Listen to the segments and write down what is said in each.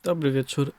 Dobry wieczór.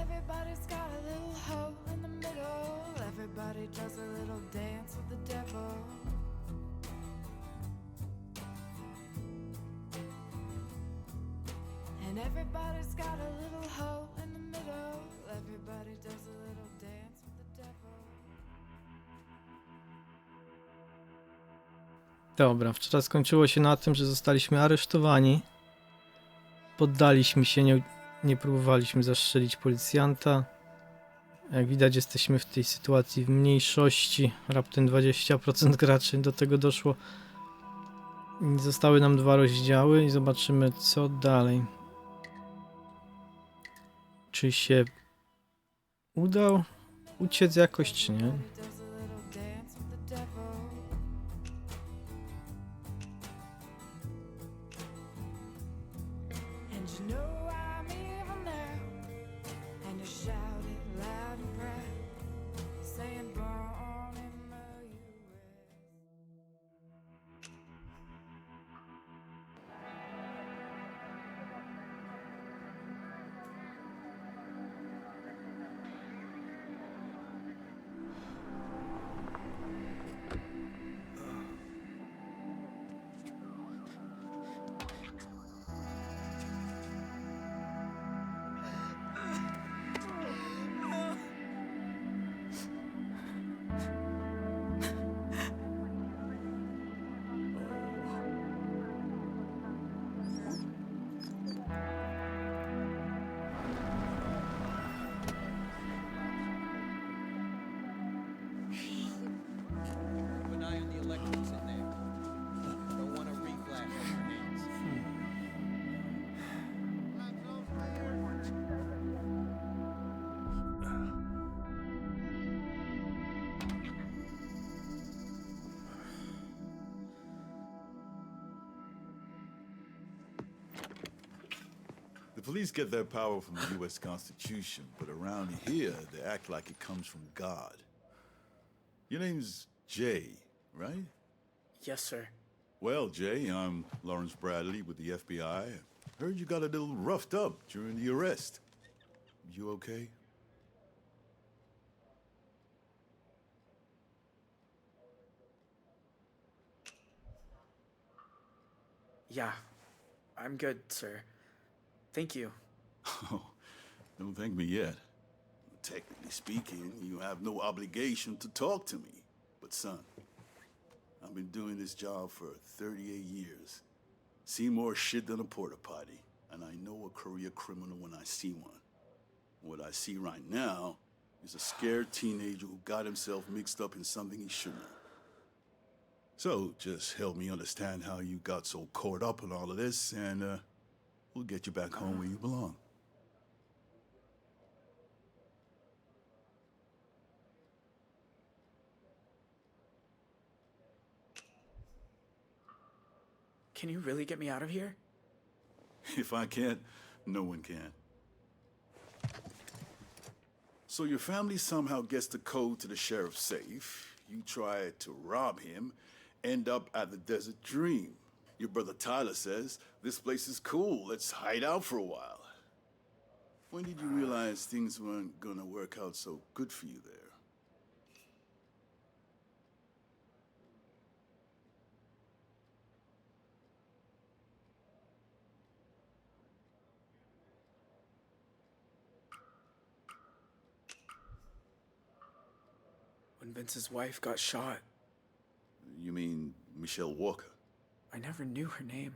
Everybody's got a little hole in the middle. Everybody does a little dance with the devil. And everybody's got a little hole in the middle. Everybody does a little dance with the devil. Dobra, wczoraj skończyło się na tym, że zostaliśmy aresztowani. Poddaliśmy się, nie próbowaliśmy zastrzelić policjanta. Jak widać, jesteśmy w tej sytuacji w mniejszości. Raptem 20% graczy do tego doszło. I zostały nam 2 rozdziały i zobaczymy, co dalej. Czy się udał uciec jakoś, czy nie? Everybody does a little dance with the devil. And you know I'm evil now. And you shout it loud and proud, saying born in the US. Keep an eye on the electrics in there. Don't want a reflash on your hands. The police get their power from the U.S. Constitution, but around here, they act like it comes from God. Your name's Jay, right? Yes, sir. Well, Jay, I'm Lawrence Bradley with the FBI. Heard you got a little roughed up during the arrest. You okay? Yeah, I'm good, sir. Thank you. Oh, don't thank me yet. Technically speaking, you have no obligation to talk to me. But son, I've been doing this job for 38 years. Seen more shit than a porta potty, and I know a career criminal when I see one. What I see right now is a scared teenager who got himself mixed up in something he shouldn't have. So, just help me understand how you got so caught up in all of this, and we'll get you back home where you belong. Can you really get me out of here? If I can't, no one can. So your family somehow gets the code to the sheriff's safe. You try to rob him, end up at the Desert Dream. Your brother Tyler says, this place is cool, let's hide out for a while. When did you realize things weren't gonna work out so good for you there? When Vince's wife got shot. You mean Michelle Walker? I never knew her name.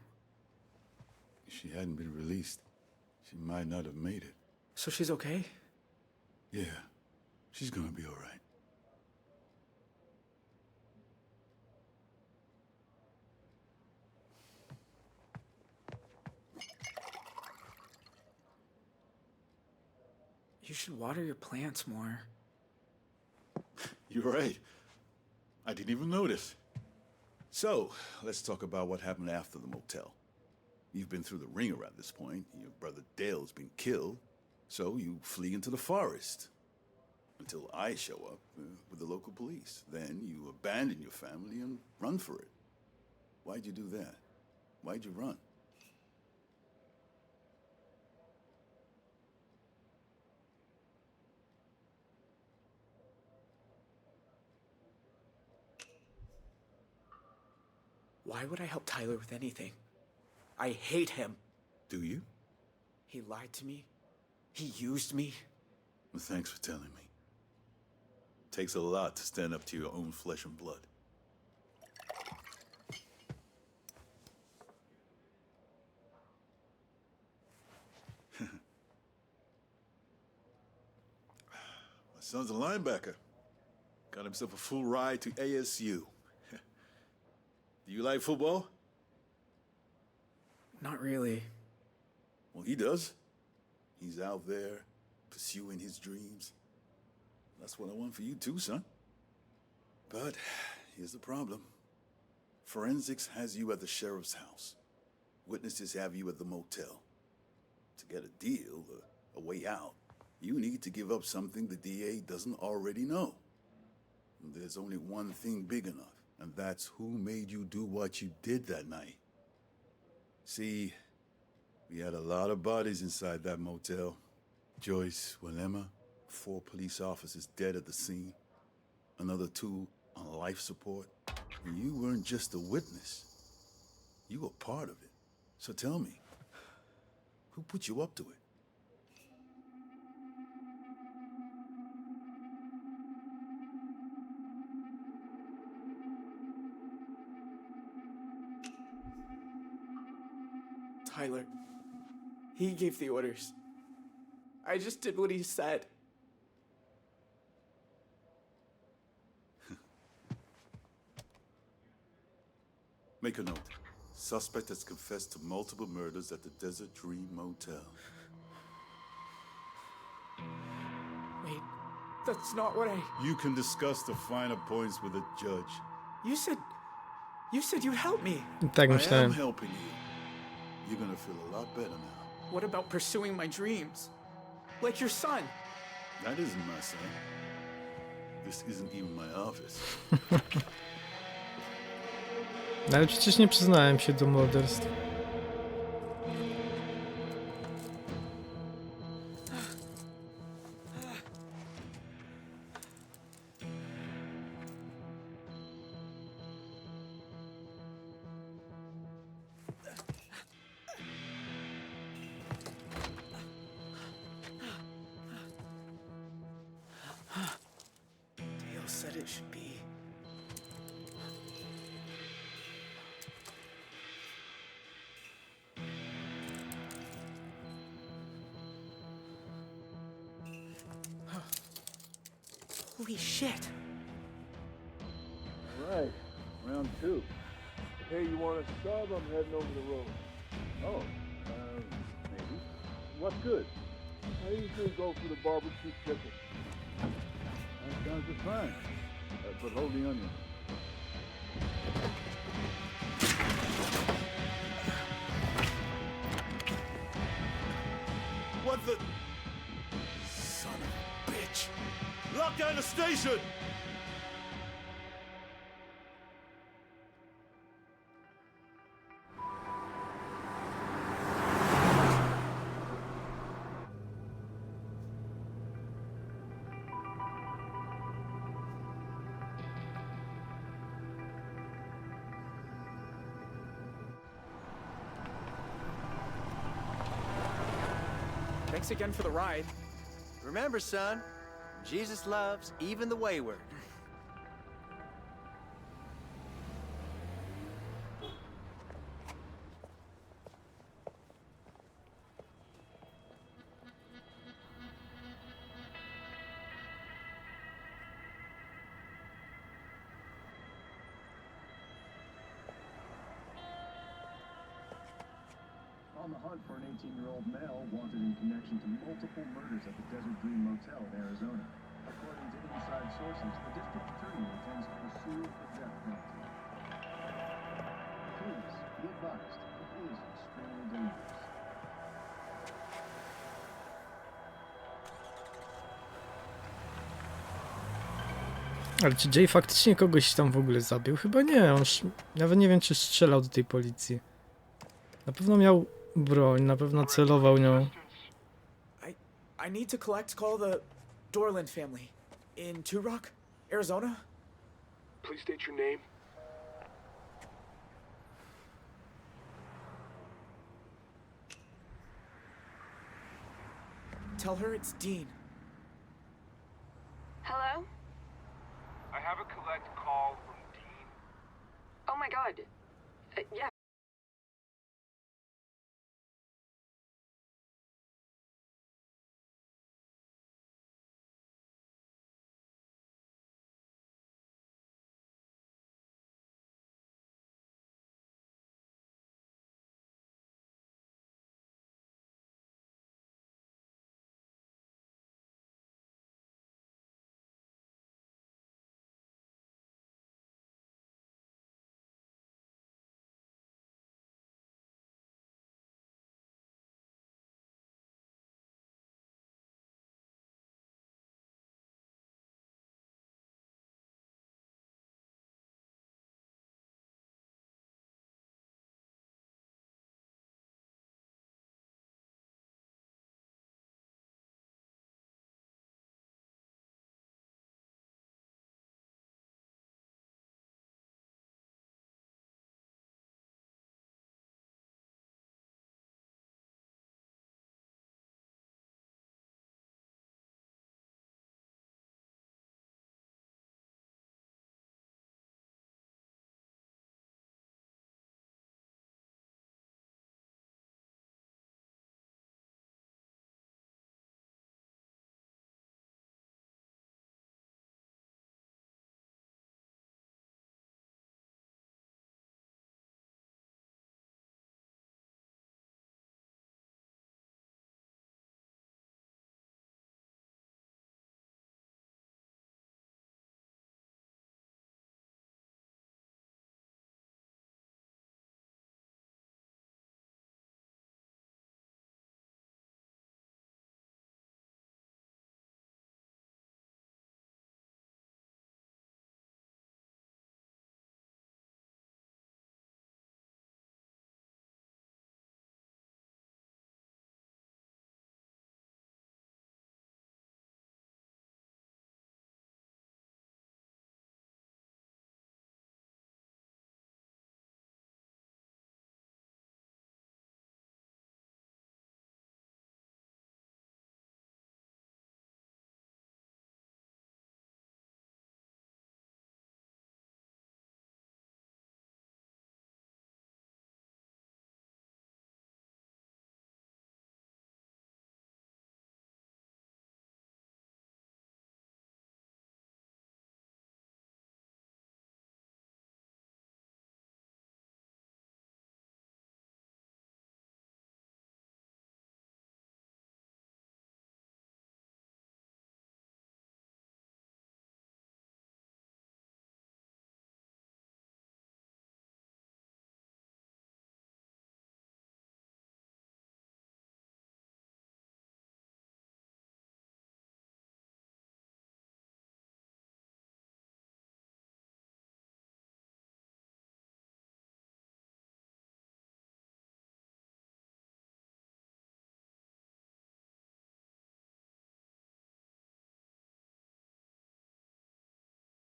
If she hadn't been released, she might not have made it. So she's okay? Yeah, she's gonna be all right. You should water your plants more. You're right. I didn't even notice. So, let's talk about what happened after the motel. You've been through the ringer at this point. Your brother Dale's been killed, so you flee into the forest. Until I show up with the local police. Then you abandon your family and run for it. Why'd you do that? Why'd you run? Why would I help Tyler with anything? I hate him. Do you? He lied to me. He used me. Well, thanks for telling me. Takes a lot to stand up to your own flesh and blood. My son's a linebacker. Got himself a full ride to ASU. Do you like football? Not really. Well, he does. He's out there pursuing his dreams. That's what I want for you too, son. But here's the problem. Forensics has you at the sheriff's house. Witnesses have you at the motel. To get a deal, a way out, you need to give up something the DA doesn't already know. There's only one thing big enough, and that's who made you do what you did that night. See, we had a lot of bodies inside that motel. Joyce, Willema, 4 police officers dead at the scene, another 2 on life support. And you weren't just a witness. You were part of it. So tell me, who put you up to it? Tyler. He gave the orders. I just did what he said. Make a note. Suspect has confessed to multiple murders at the Desert Dream Motel. Wait, that's not what I... You can discuss the finer points with a judge. You said you'd help me. Tak I am myślałem. helping you. You're gonna feel a lot better now. What about pursuing my dreams? Like your son. That isn't my son. This isn't even my office. Ale przecież nie przyznałem się do morderstw. Dale said it should be. Holy shit. Right, round 2. Hey, you want a sub? I'm heading over the road. Oh, maybe. What's good? I usually go for the barbecue chicken. That sounds just fine. But hold the onion. What the... Son of a bitch! Lock down the station! Thanks again for the ride. Remember, son, Jesus loves even the wayward. on the hunt for an 18-year-old male wanted in connection to multiple murders at the Desert Dream Motel in Arizona. According to inside sources, the district attorney intends to pursue the death penalty. Please be advised, it is extremely dangerous. Ale czy Jay faktycznie kogoś tam w ogóle zabił? Chyba nie, nawet nie wiem, czy strzelał do tej policji. Na pewno miał broń, na pewno celował nią. I need to call the Dorland family in Two Rock, Arizona. Please state your name. Tell her it's Dean. Hello? I have a collect call from Dean. Oh my god. Yeah.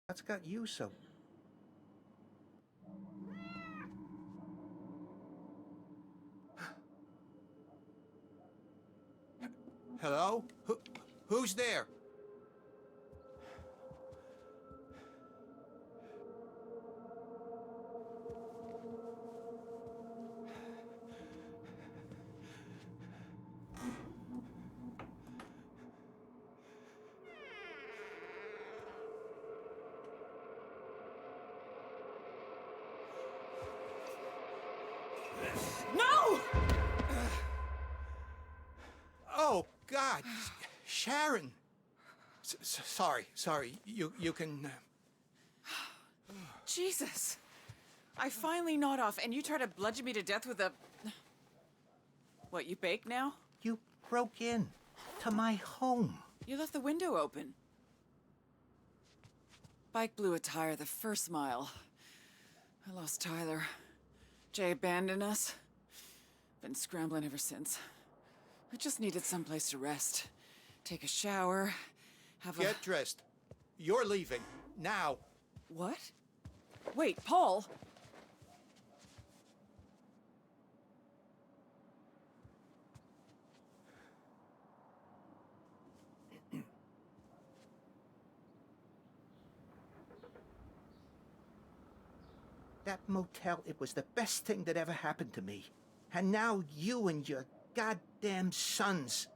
What's got you so... Hello? Who's there? No! God, Sharon. Sorry. You can. Jesus. I finally nod off, and you try to bludgeon me to death with a... What, you bake now? You broke in to my home. You left the window open. Bike blew a tire the first mile. I lost Tyler. Jay abandoned us. Been scrambling ever since. I just needed someplace to rest. Take a shower, have a... Get dressed. You're leaving. Now. What? Wait, Paul! That motel, it was the best thing that ever happened to me. And now you and your goddamn sons.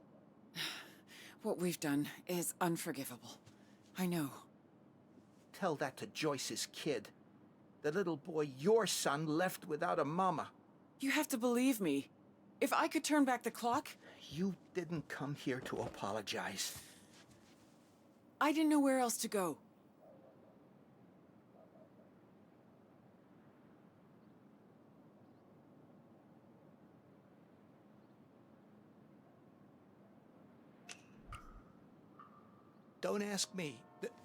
What we've done is unforgivable. I know. Tell that to Joyce's kid. The little boy your son left without a mama. You have to believe me. If I could turn back the clock... You didn't come here to apologize. I didn't know where else to go. Don't ask me.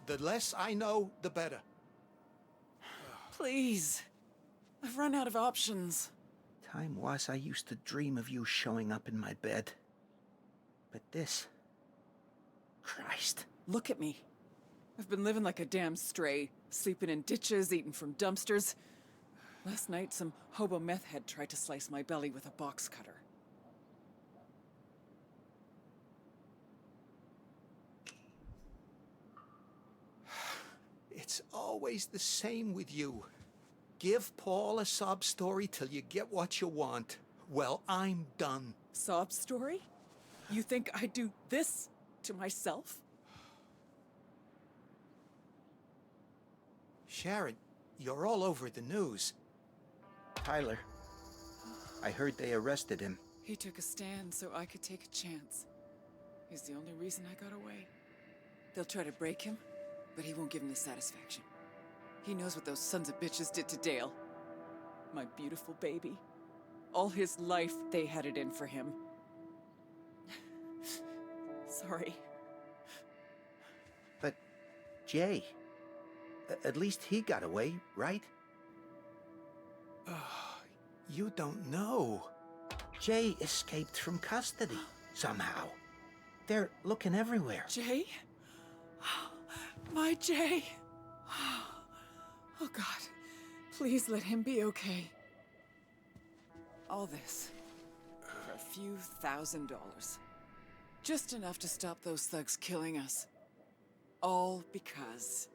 The less I know, the better. Please. I've run out of options. Time was I used to dream of you showing up in my bed. But this... Christ. Look at me. I've been living like a damn stray, sleeping in ditches, eating from dumpsters. Last night, some hobo meth head tried to slice my belly with a box cutter. It's always the same with you. Give Paul a sob story till you get what you want. Well, I'm done. Sob story? You think I'd do this to myself? Sharon, you're all over the news. Tyler. I heard they arrested him. He took a stand so I could take a chance. He's the only reason I got away. They'll try to break him, but he won't give him the satisfaction. He knows what those sons of bitches did to Dale. My beautiful baby. All his life, they had it in for him. Sorry. But Jay, at least he got away, right? You don't know. Jay escaped from custody, somehow. They're looking everywhere. Jay? My Jay. Oh God, please let him be okay. All this for a few $1,000s. Just enough to stop those thugs killing us. All because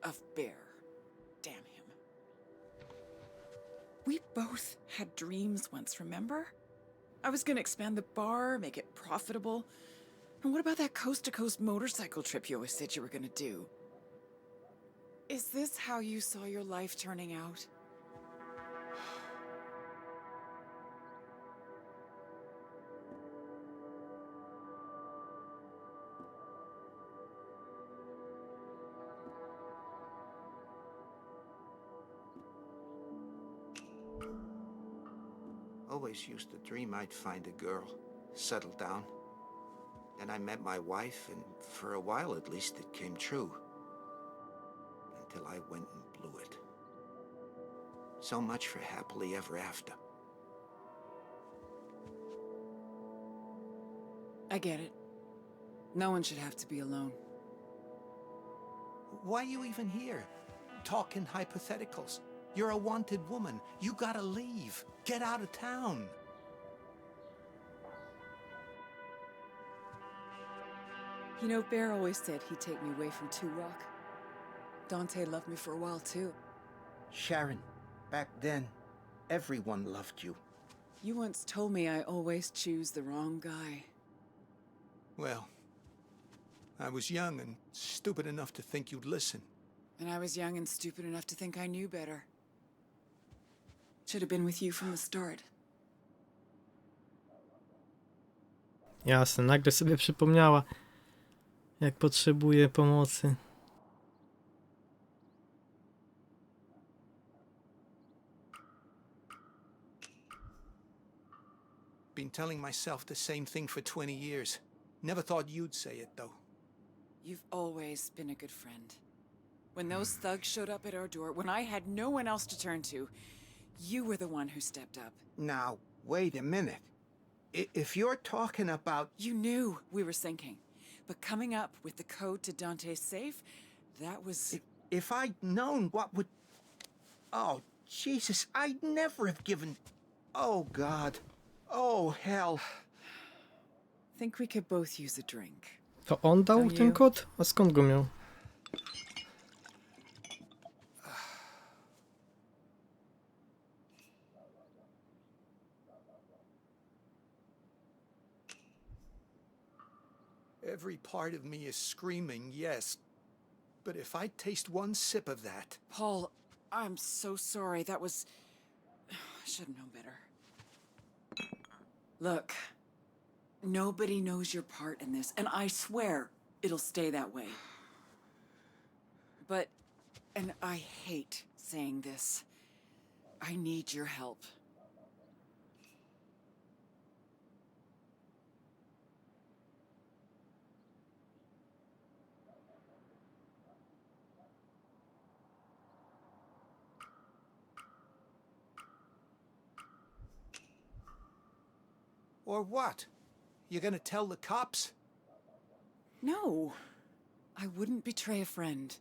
of Bear. Damn him. We both had dreams once, remember? I was gonna expand the bar, make it profitable. And what about that coast-to-coast motorcycle trip you always said you were gonna do? Is this how you saw your life turning out? Always used to dream I'd find a girl, settle down. Then I met my wife, and for a while at least it came true. Until I went and blew it. So much for happily ever after. I get it. No one should have to be alone. Why are you even here? Talking hypotheticals. You're a wanted woman. You gotta leave. Get out of town. You know, Bear always said he'd take me away from 2 Rock. Dante loved me for a while, too. Sharon, back then, everyone loved you. You once told me I always choose the wrong guy. Well, I was young and stupid enough to think you'd listen. And I was young and stupid enough to think I knew better. Should have been with you from the start. Jasne, nagle sobie przypomniała, jak potrzebuje pomocy. Been telling myself the same thing for 20 years. Never thought you'd say it, though. You've always been a good friend. When those thugs showed up at our door, when I had no one else to turn to, you were the one who stepped up. Now, wait a minute. If you're talking about... You knew we were sinking. But coming up with the code to Dante's safe, that was... If I'd known what would... Oh, Jesus, I'd never have given... Oh, God. Oh, hell. Think we could both use a drink. To on dał Don't ten you? kod? A skąd go miał? Every part of me is screaming yes. But if I taste one sip of that... Paul, I'm so sorry. That was... I should have known better. Look, nobody knows your part in this, and I swear it'll stay that way. But, and I hate saying this, I need your help. Or what? You gonna tell the cops? No, I wouldn't betray a friend.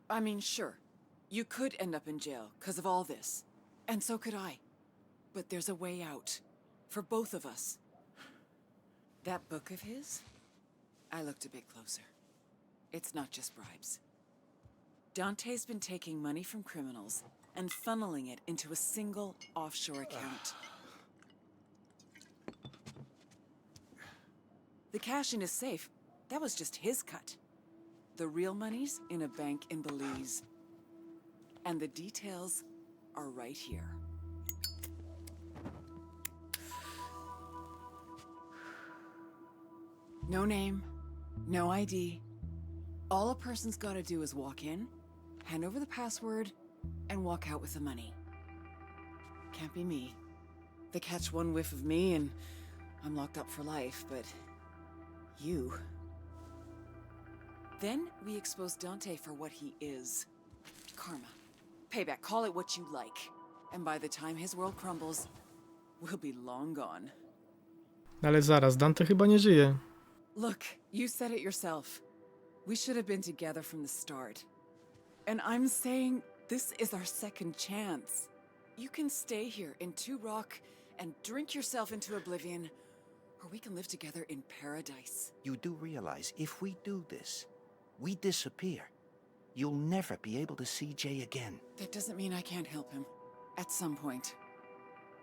I mean, sure, you could end up in jail because of all this, and so could I. But there's a way out, for both of us. That book of his? I looked a bit closer. It's not just bribes. Dante's been taking money from criminals and funneling it into a single offshore account. The cash in his safe, that was just his cut. The real money's in a bank in Belize. And the details are right here. No name, no ID. All a person's gotta do is walk in, hand over the password, and walk out with the money. Can't be me. They catch one whiff of me and I'm locked up for life, but... you. Then we expose Dante for what he is. Karma. Payback, call it what you like. And by the time his world crumbles, we'll be long gone. Ale zaraz, Dante chyba nie żyje. Look, you said it yourself. We should have been together from the start. And I'm saying this is our second chance. You can stay here in Two Rock and drink yourself into oblivion, or we can live together in paradise. You do realize if we do this, we disappear. You'll never be able to see Jay again. That doesn't mean I can't help him. At some point,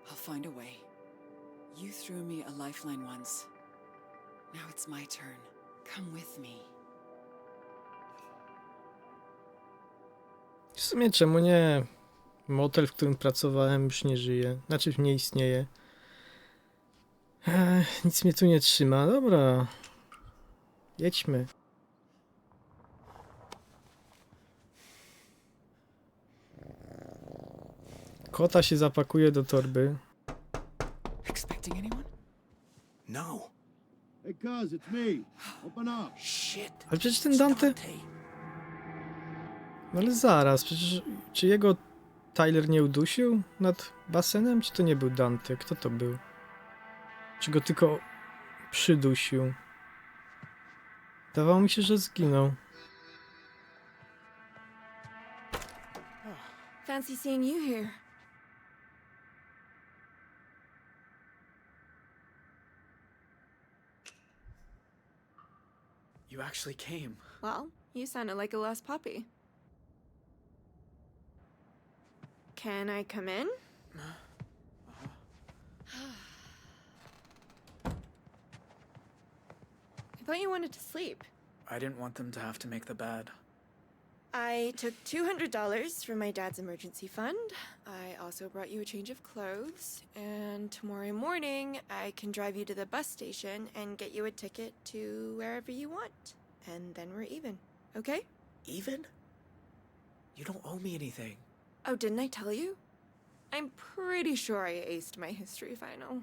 I'll find a way. You threw me a lifeline once. Now it's my turn. Come with me. W sumie czemu nie? Motel, w którym pracowałem, już nie żyje. Znaczy nie istnieje. Nic mnie tu nie trzyma. Dobra. Jedźmy. Kota się zapakuje do torby. Expecting anyone? No. Hey, cuz, it's me. Open up. Shit. Ale przecież ten Dante... No ale zaraz, przecież... Czy jego Tyler nie udusił nad basenem? Czy to nie był Dante? Kto to był? Czy go tylko przydusił? Wydawało mi się, że zginął. Fancy seeing you here. You actually came. Well, you sounded like a lost puppy. Can I come in? I thought you wanted to sleep. I didn't want them to have to make the bed. I took $200 from my dad's emergency fund. I also brought you a change of clothes. And tomorrow morning, I can drive you to the bus station and get you a ticket to wherever you want. And then we're even, okay? Even? You don't owe me anything. Oh, didn't I tell you? I'm pretty sure I aced my history final.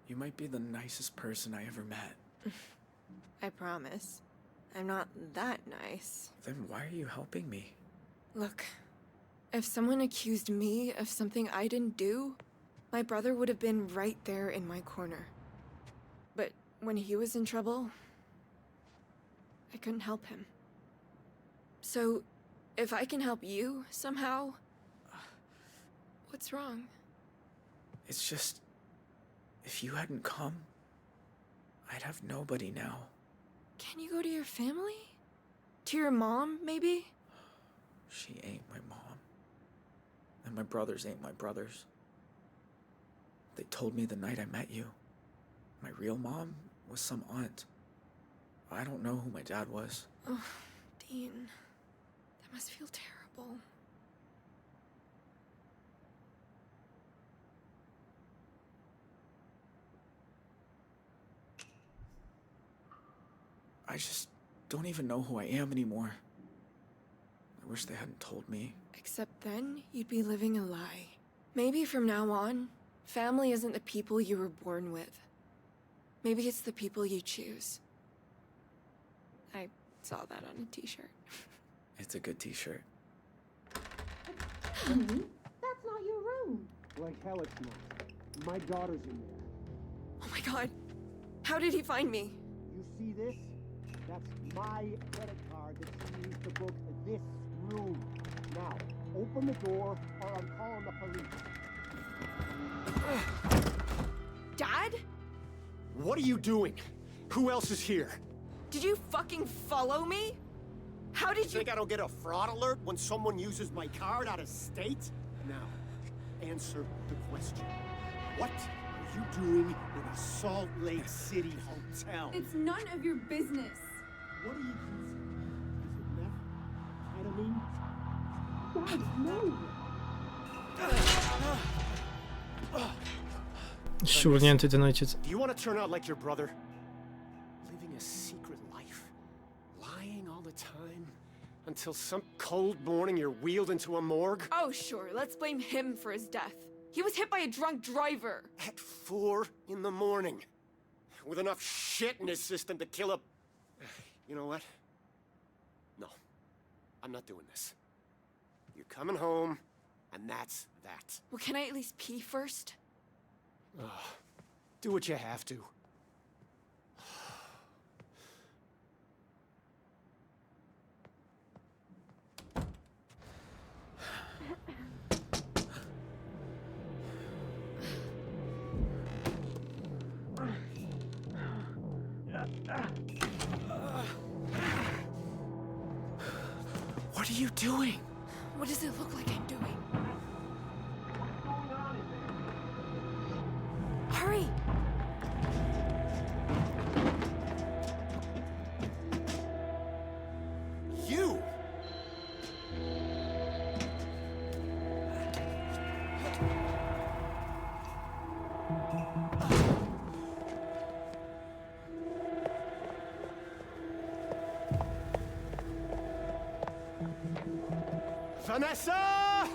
You might be the nicest person I ever met. I promise. I'm not that nice. Then why are you helping me? Look, if someone accused me of something I didn't do, my brother would have been right there in my corner. But when he was in trouble, I couldn't help him. So, if I can help you somehow, what's wrong? It's just... if you hadn't come, I'd have nobody now. Can you go to your family? To your mom, maybe? She ain't my mom. And my brothers ain't my brothers. They told me the night I met you. My real mom was some aunt. I don't know who my dad was. Oh, Dean. That must feel terrible. I just don't even know who I am anymore. I wish they hadn't told me. Except then, you'd be living a lie. Maybe from now on, family isn't the people you were born with. Maybe it's the people you choose. I saw that on a t-shirt. It's a good t-shirt. That's not your room. Like hell it's not. My daughter's in there. Oh my god. How did he find me? You see this? That's my credit card that she used to book this room. Now, open the door or I'm calling the police. Dad? What are you doing? Who else is here? Did you fucking follow me? How did you— Think I don't get a fraud alert when someone uses my card out of state? Now, answer the question. What are you doing in a Salt Lake City hotel? It's none of your business. What are you using? Is it meth? Ketamine? Guys, no! Szurnięty ten ojciec. Do you want to turn out like your brother? Living a secret life? Lying all the time? Until some cold morning you're wheeled into a morgue? Oh, sure, let's blame him for his death. He was hit by a drunk driver. At 4 in the morning. With enough shit in his system to kill a... You know what? No. I'm not doing this. You're coming home, and that's that. Well, can I at least pee first? Do what you have to. What are you doing? What does it look like I'm doing? Hurry! You! Vanessa!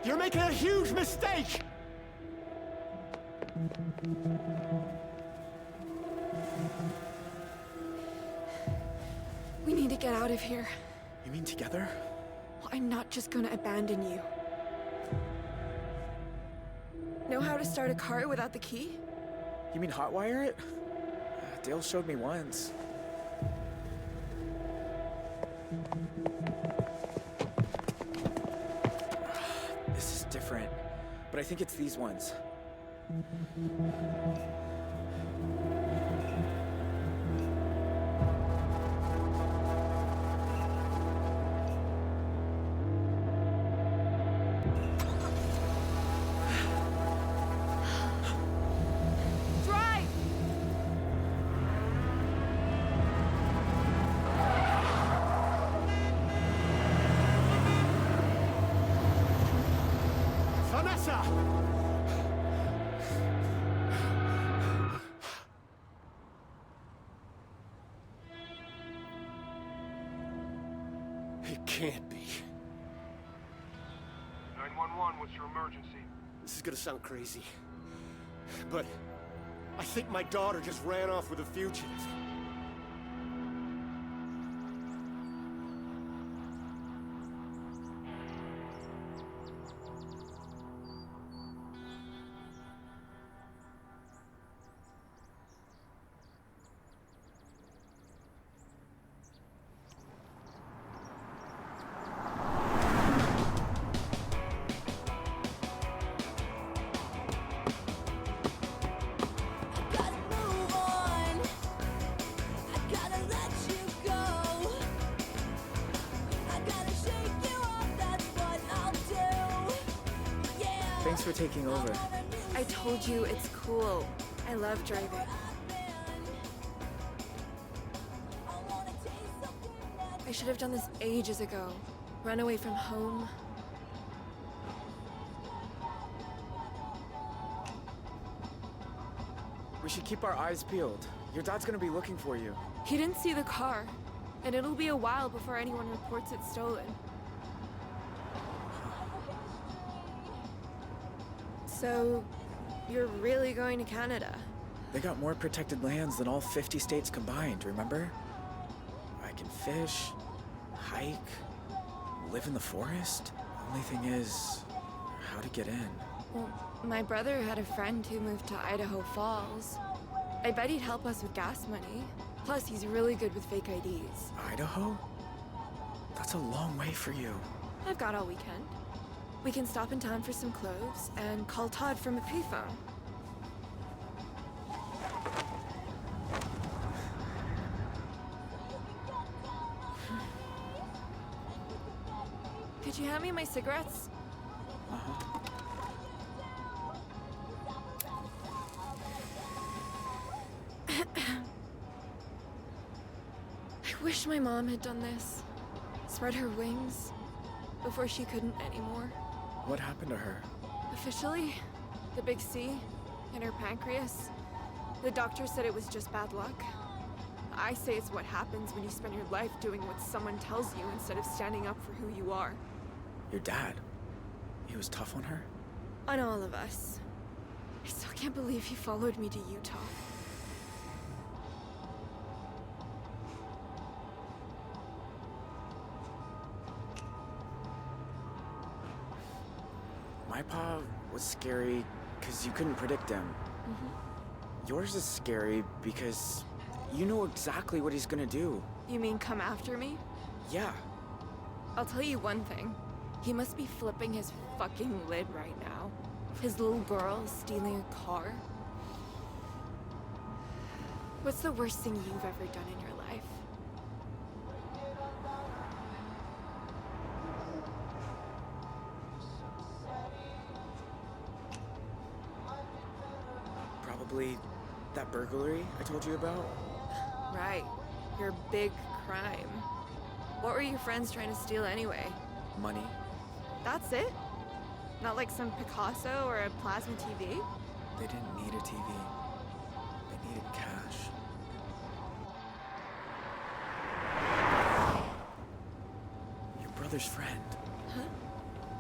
You're making a huge mistake! We need to get out of here. You mean together? Well, I'm not just gonna abandon you. Know how to start a car without the key? You mean hotwire it? Dale showed me once. This is different, but I think it's these ones. Drive! pasa? It can't be. 911, what's your emergency? This is gonna sound crazy, but I think my daughter just ran off with a fugitive. Thanks for taking over. I told you it's cool. I love driving. I should have done this ages ago. Run away from home. We should keep our eyes peeled. Your dad's gonna be looking for you. He didn't see the car, and it'll be a while before anyone reports it stolen. So, you're really going to Canada? They got more protected lands than all 50 states combined, remember? I can fish, hike, live in the forest. Only thing is, how to get in. Well, my brother had a friend who moved to Idaho Falls. I bet he'd help us with gas money. Plus, he's really good with fake IDs. Idaho? That's a long way for you. I've got all weekend. We can stop in town for some clothes and call Todd from a payphone. Could you hand me my cigarettes? I wish my mom had done this. Spread her wings before she couldn't anymore. What happened to her? Officially, the big C in her pancreas. The doctor said it was just bad luck. I say it's what happens when you spend your life doing what someone tells you instead of standing up for who you are. Your dad? He was tough on her? On all of us. I still can't believe he followed me to Utah. My pa was scary because you couldn't predict him. Yours is scary because you know exactly what he's gonna do. You mean come after me? Yeah. I'll tell you one thing. He must be flipping his fucking lid right now. His little girl stealing a car. What's the worst thing you've ever done in your life? Probably that burglary I told you about. Right. Your big crime. What were your friends trying to steal anyway? Money. That's it? Not like some Picasso or a plasma TV? They didn't need a TV. They needed cash. Your brother's friend. Huh?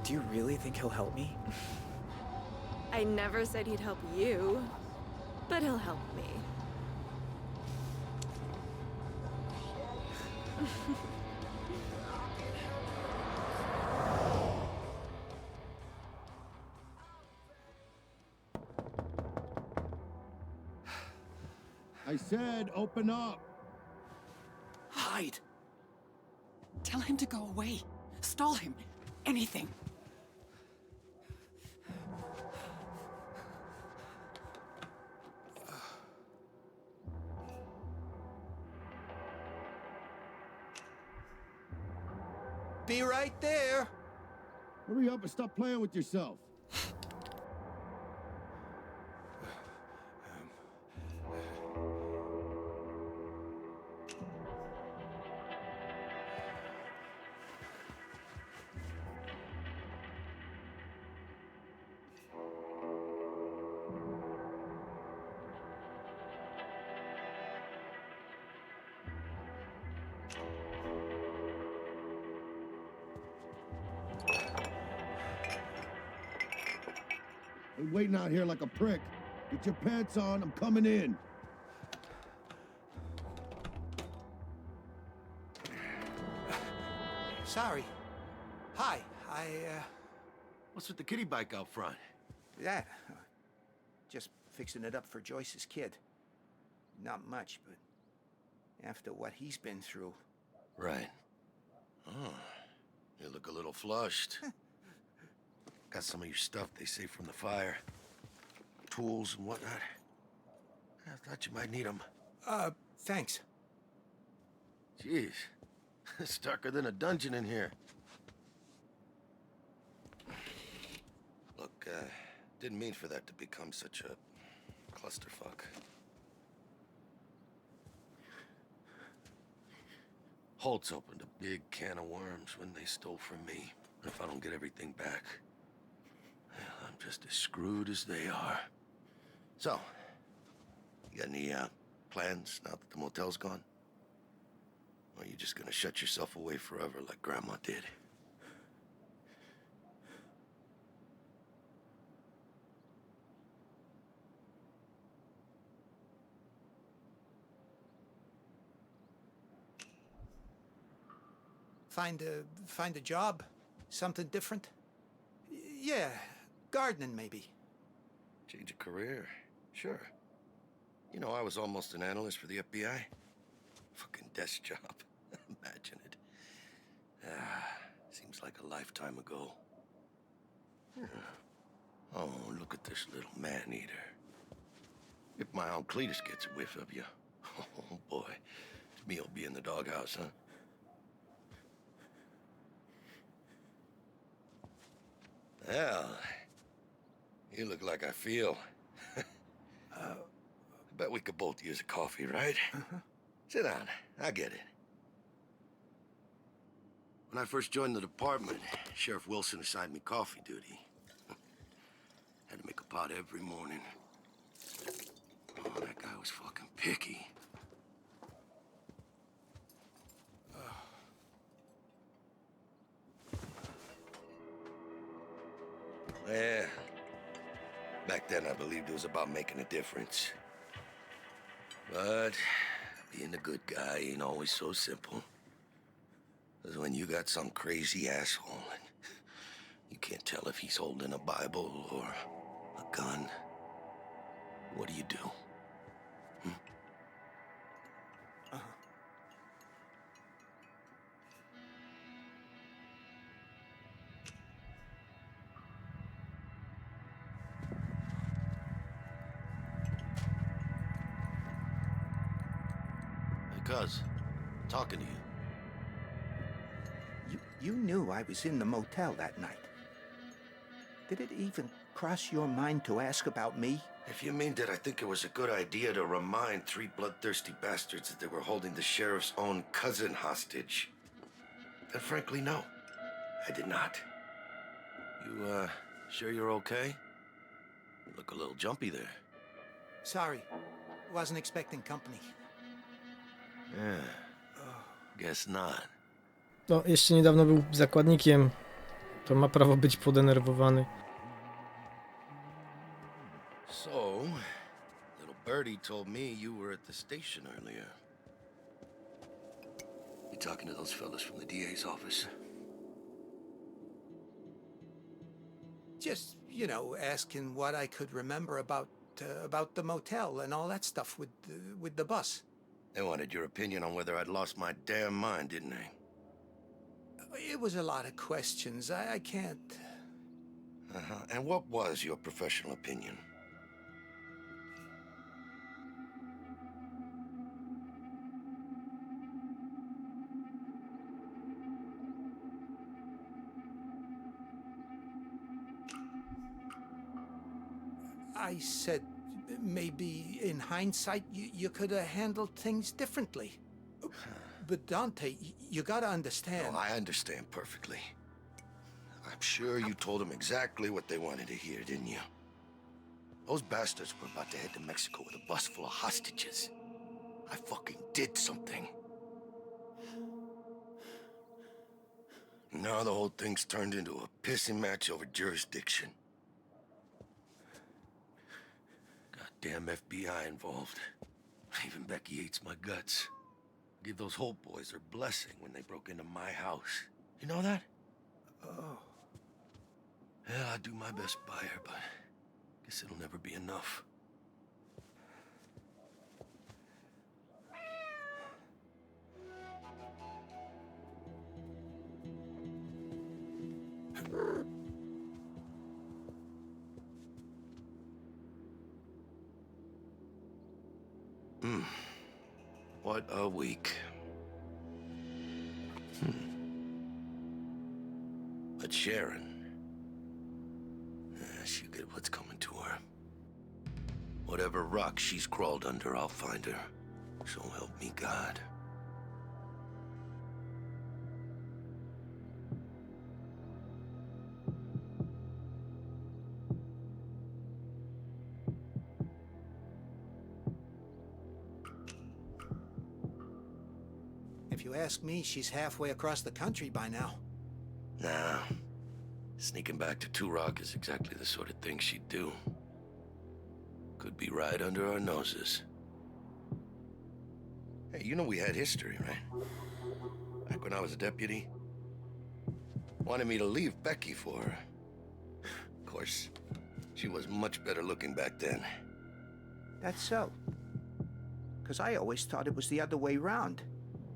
Do you really think he'll help me? I never said he'd help you, but he'll help me. I said open up. Hide. Tell him to go away. Stall him. Anything. Be right there. Hurry up and stop playing with yourself. ain't waiting out here like a prick. Get your pants on, I'm coming in. Sorry. Hi, What's with the kiddie bike out front? that. Just fixing it up for Joyce's kid. Not much, but after what he's been through. Right. Oh, you look a little flushed. Got some of your stuff they saved from the fire. Tools and whatnot. I thought you might need them. Thanks. Jeez. It's darker than a dungeon in here. Look, didn't mean for that to become such a clusterfuck. Holtz opened a big can of worms when they stole from me. And if I don't get everything back, well, I'm just as screwed as they are. So, you got any plans now that the motel's gone? Or are you just gonna shut yourself away forever like Grandma did? Find a job? Something different? Yeah, gardening maybe. Change of career? Sure. You know, I was almost an analyst for the FBI. Fucking desk job. Imagine it. Seems like a lifetime ago. Oh, look at this little man-eater. If my Uncle Cletus gets a whiff of you, oh boy, me'll be in the doghouse, huh? Well, you look like I feel. I bet we could both use a coffee, right? Sit down, I get it. When I first joined the department, Sheriff Wilson assigned me coffee duty. Had to make a pot every morning. Oh, that guy was fucking picky. Yeah. Back then, I believed it was about making a difference. But being a good guy ain't always so simple. Because when you got some crazy asshole and you can't tell if he's holding a Bible or a gun, what do you do? Hey, cuz, talking to you. You knew I was in the motel that night. Did it even cross your mind to ask about me? If you mean that I think it was a good idea to remind three bloodthirsty bastards that they were holding the sheriff's own cousin hostage, then frankly, no, I did not. You, sure you're okay? You look a little jumpy there. Sorry. Wasn't expecting company. Yeah, guess not. No, jeszcze niedawno był zakładnikiem. To ma prawo być podenerwowany. So, little birdie told me you were at the station earlier. You talking to those fellas from the DA's office? Just, you know, asking what I could remember about the motel and all that stuff with the bus. They wanted your opinion on whether I'd lost my damn mind, didn't they? It was a lot of questions. I can't... And what was your professional opinion? I said maybe in hindsight you could have handled things differently. But Dante, you gotta understand. No, I understand perfectly. I'm sure you told them exactly what they wanted to hear, didn't you? Those bastards were about to head to Mexico with a bus full of hostages. I fucking did something. Now the whole thing's turned into a pissing match over jurisdiction. damn FBI involved. Even Becky hates my guts. Give those Holt boys their blessing when they broke into my house. You know that? Oh. Yeah, I'll do my best by her, but guess it'll never be enough. What a week. But Sharon, she'll get what's coming to her. Whatever rock she's crawled under, I'll find her. So help me God. If you ask me, she's halfway across the country by now. Nah. Sneaking back to Two Rock is exactly the sort of thing she'd do. Could be right under our noses. Hey, you know we had history, right? Back when I was a deputy. Wanted me to leave Becky for her. Of course, she was much better looking back then. That's so. 'Cause I always thought it was the other way round.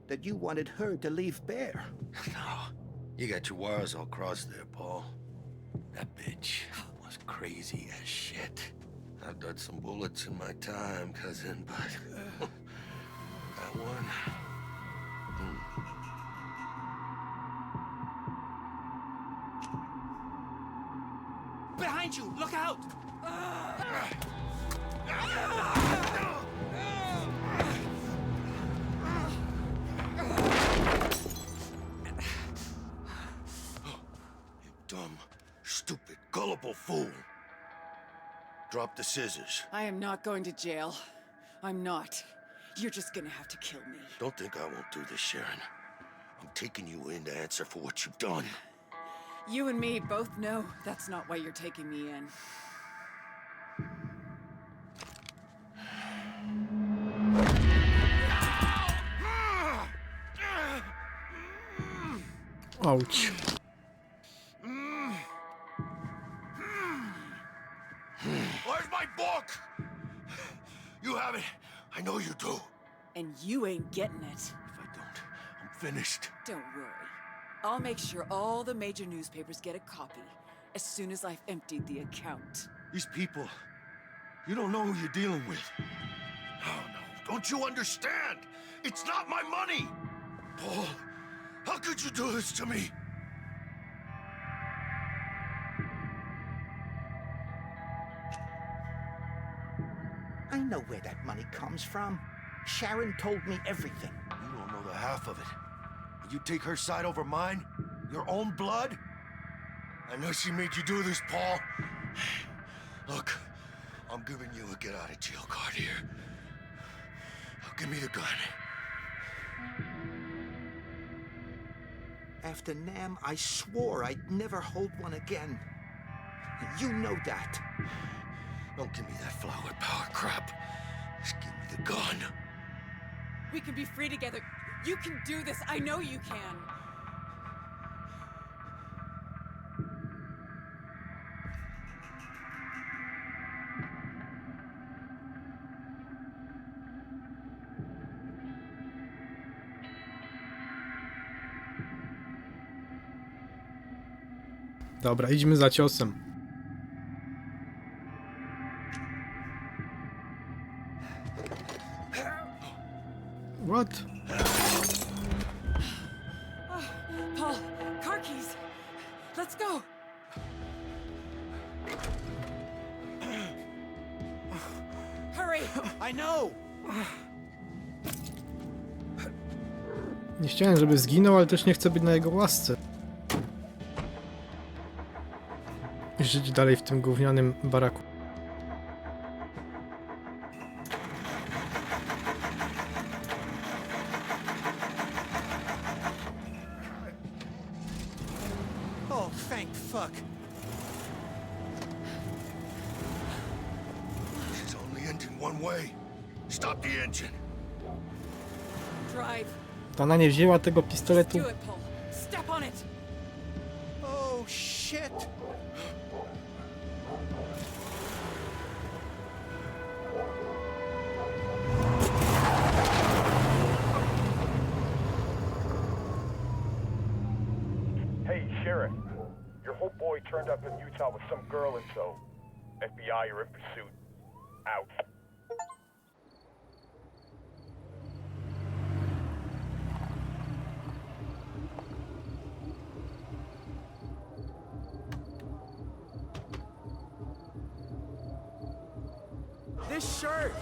That you wanted her to leave Bear. No, you got your wires all crossed there, Paul. That bitch was crazy as shit. I've dodged some bullets in my time, cousin, but that one... Behind you! Look out! Dumb, stupid, gullible fool. Drop the scissors. I am not going to jail. I'm not. You're just gonna have to kill me. Don't think I won't do this, Sharon. I'm taking you in to answer for what you've done. You and me both know that's not why you're taking me in. Ouch. Where's my book? You have it. I know you do. And you ain't getting it. If I don't, I'm finished. Don't worry. I'll make sure all the major newspapers get a copy as soon as I've emptied the account. These people, you don't know who you're dealing with. Oh, no. Don't you understand? It's not my money. Paul, how could you do this to me? I know where that money comes from. Sharon told me everything. You don't know the half of it. You take her side over mine? Your own blood? I know she made you do this, Paul. Look, I'm giving you a get-out-of-jail card here. Now give me the gun. After Nam, I swore I'd never hold one again. You know that. Don't give me that flower power crap. Just give me the gun. We can be free together. You can do this. I know you can. Dobra, idźmy za ciosem. What? Paul, car keys. Let's go. Hurry. I know! Nie chciałem, żeby zginął, ale też nie chcę być na jego łasce. I żyć dalej w tym gównianym baraku. Oh, thank fuck. She's only in one way. Stop the engine. Drive. Ona nie wzięła tego pistoletu. Do it, Paul. Step on it. Oh, shit! Hey, Sheriff. Your whole boy turned up in Utah with some girl in tow. FBI are in pursuit. Out. This shirt.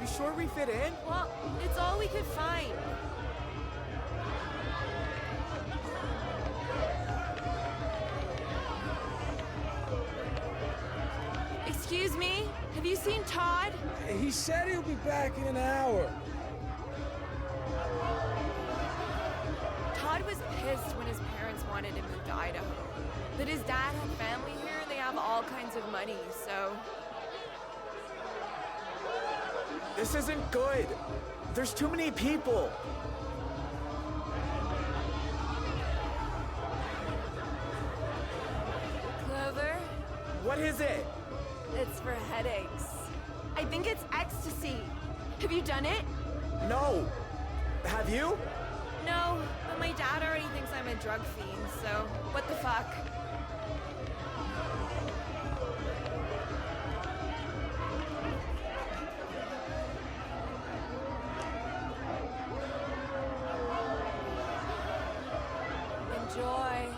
You sure we fit in? Well, it's all we could find. Excuse me? Have you seen Todd? He said he'll be back in an hour. Todd was pissed when his parents wanted to move to Idaho. But his dad had family here and they have all kinds of money, so... This isn't good. There's too many people. Clover? What is it? It's for headaches. I think it's ecstasy. Have you done it? No. Have you? No, but my dad already thinks I'm a drug fiend, so what the fuck? Enjoy.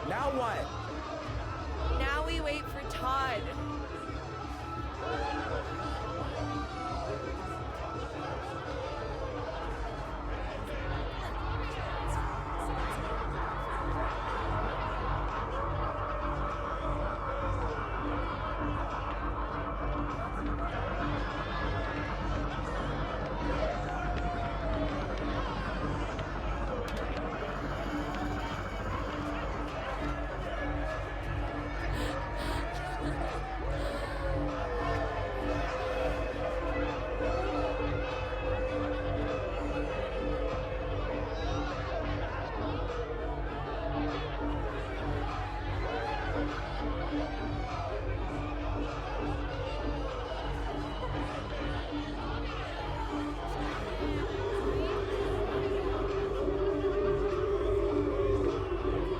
Now what? Now we wait for Todd.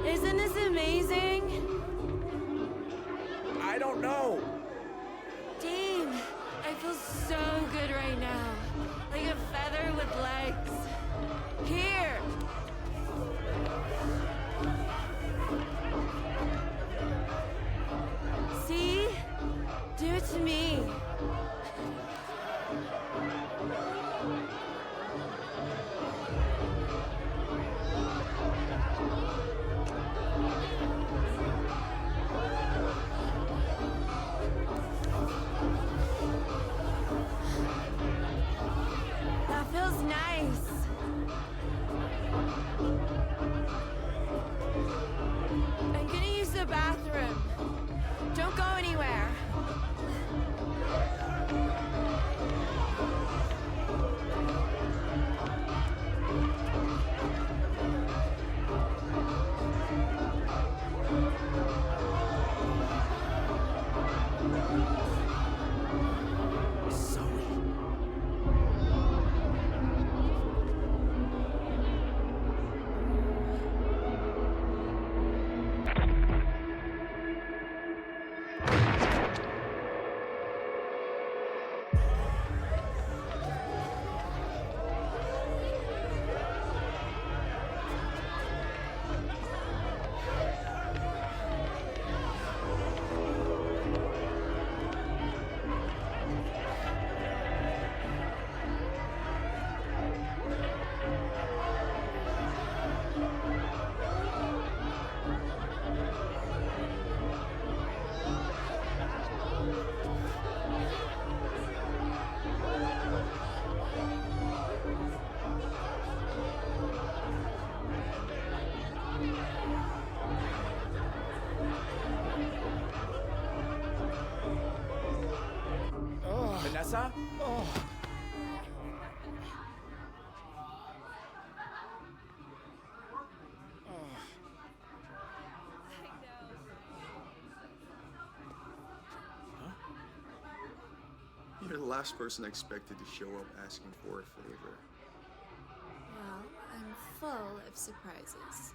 Isn't this amazing? I don't know. Dean, I feel so good right now. Like a feather with legs. Here. See? Do it to me. That feels nice. I'm gonna use the bathroom. Don't go anywhere. pasa? You're the last person I expected to show up asking for a favor. Well, I'm full of surprises.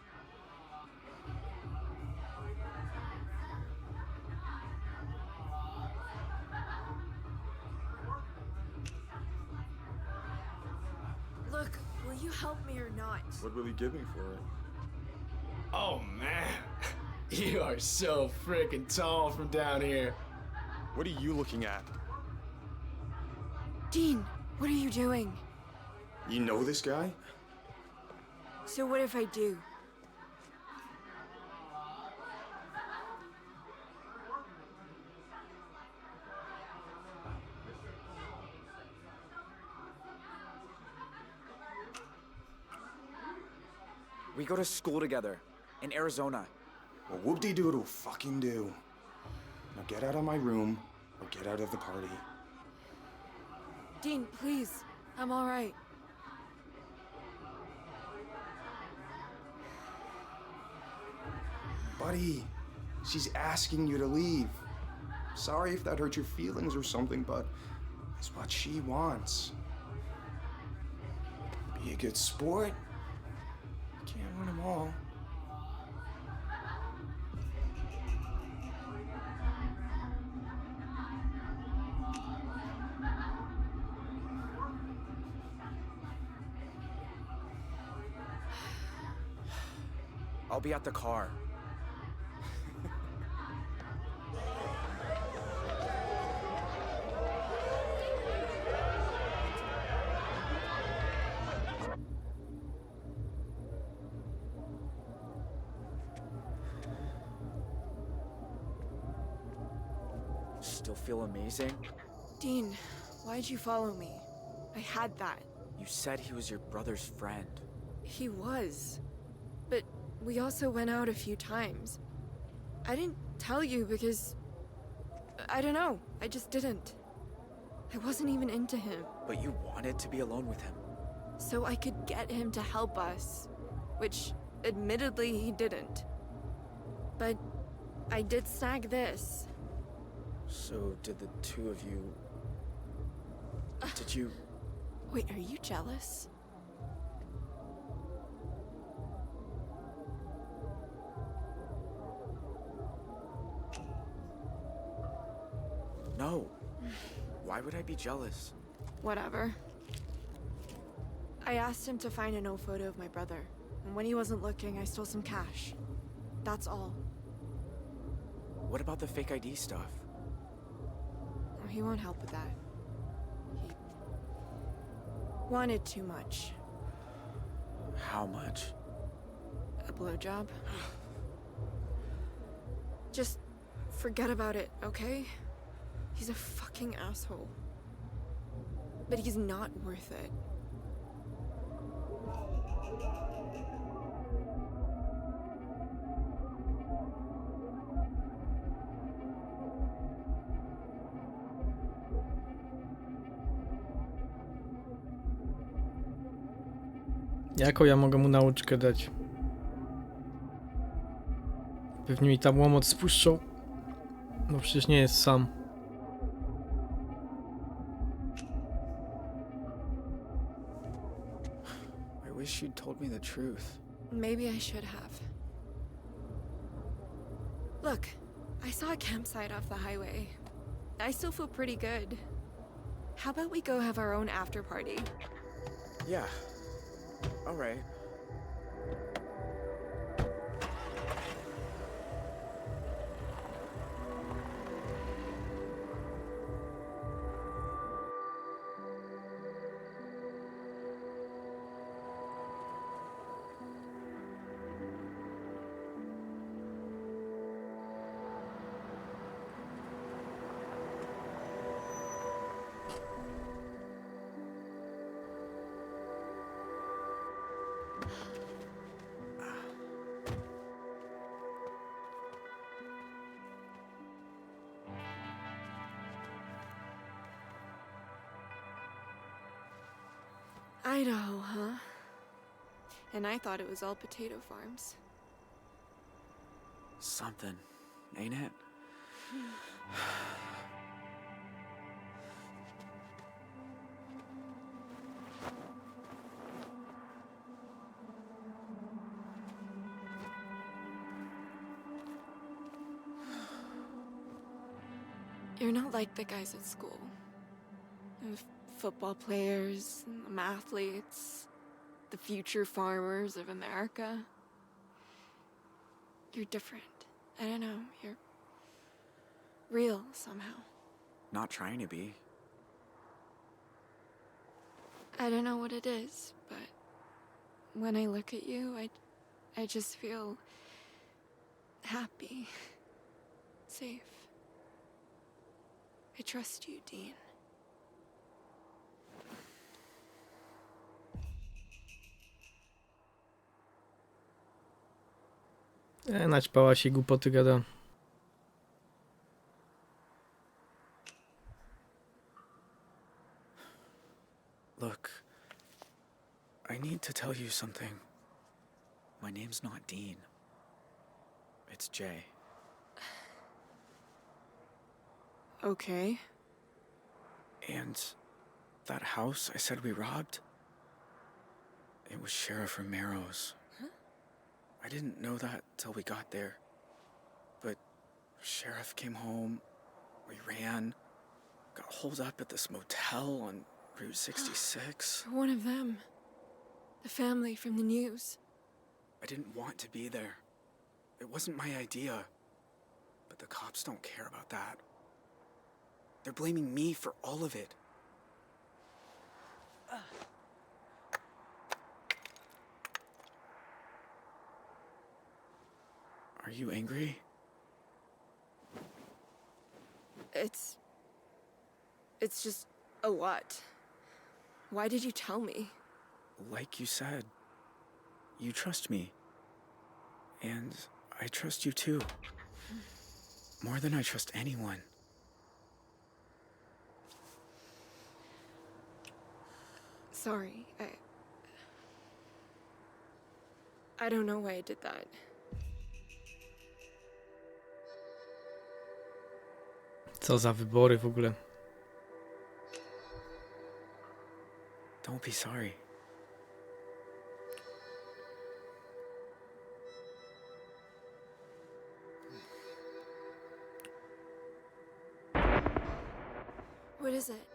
Look, will you help me or not? What will you give me for it? Oh man, you are so freaking tall from down here. What are you looking at? Dean, what are you doing? You know this guy? So what if I do? We go to school together in Arizona. Well, whoop-de-doodle fucking do. Now get out of my room or get out of the party. Dean, please. I'm all right. Buddy, she's asking you to leave. Sorry if that hurt your feelings or something, but it's what she wants. Be a good sport. You can't win them all. I'll be at the car. Still feel amazing? Dean, why'd you follow me? I had that. You said he was your brother's friend. He was. But we also went out a few times. I didn't tell you because... I don't know. I just didn't. I wasn't even into him. But you wanted to be alone with him. So I could get him to help us. Which, admittedly, he didn't. But I did snag this. So did the two of you... Did you... Wait, are you jealous? No. Why would I be jealous? Whatever. I asked him to find an old photo of my brother. And when he wasn't looking, I stole some cash. That's all. What about the fake ID stuff? He won't help with that. He wanted too much. How much? A blowjob? Just forget about it, okay? He's a fucking asshole. But he's not worth it. Jaką ja mogę mu nauczkę dać? Pewnie mi tam łomot spuszczą. No przecież nie jest sam. I wish you'd told me the truth. Maybe I should have. Look, I saw a campsite off the highway. I still feel pretty good. How about we go have our own after party? Yeah. All right. Idaho, huh? And I thought it was all potato farms. Something, ain't it? You're not like the guys at school. The football players, and the athletes, the future farmers of America. You're different. I don't know, you're real somehow. Not trying to be. I don't know what it is, but when I look at you, I just feel happy, safe. I trust you, Dean. Naćpała się, głupoty gada. Look, I need to tell you something. My name's not Dean. It's Jay. Okay. And that house I said we robbed, it was Sheriff Romero's. Huh? I didn't know that till we got there. But Sheriff came home, we ran, got holed up at this motel on Route 66. You're one of them. The family from the news. I didn't want to be there. It wasn't my idea. But the cops don't care about that. They're blaming me for all of it. Are you angry? It's just a lot. Why did you tell me? Like you said, you trust me. And I trust you too. More than I trust anyone. Sorry, I don't know why I did that. Co za wybory w ogóle. Don't be sorry. What is it?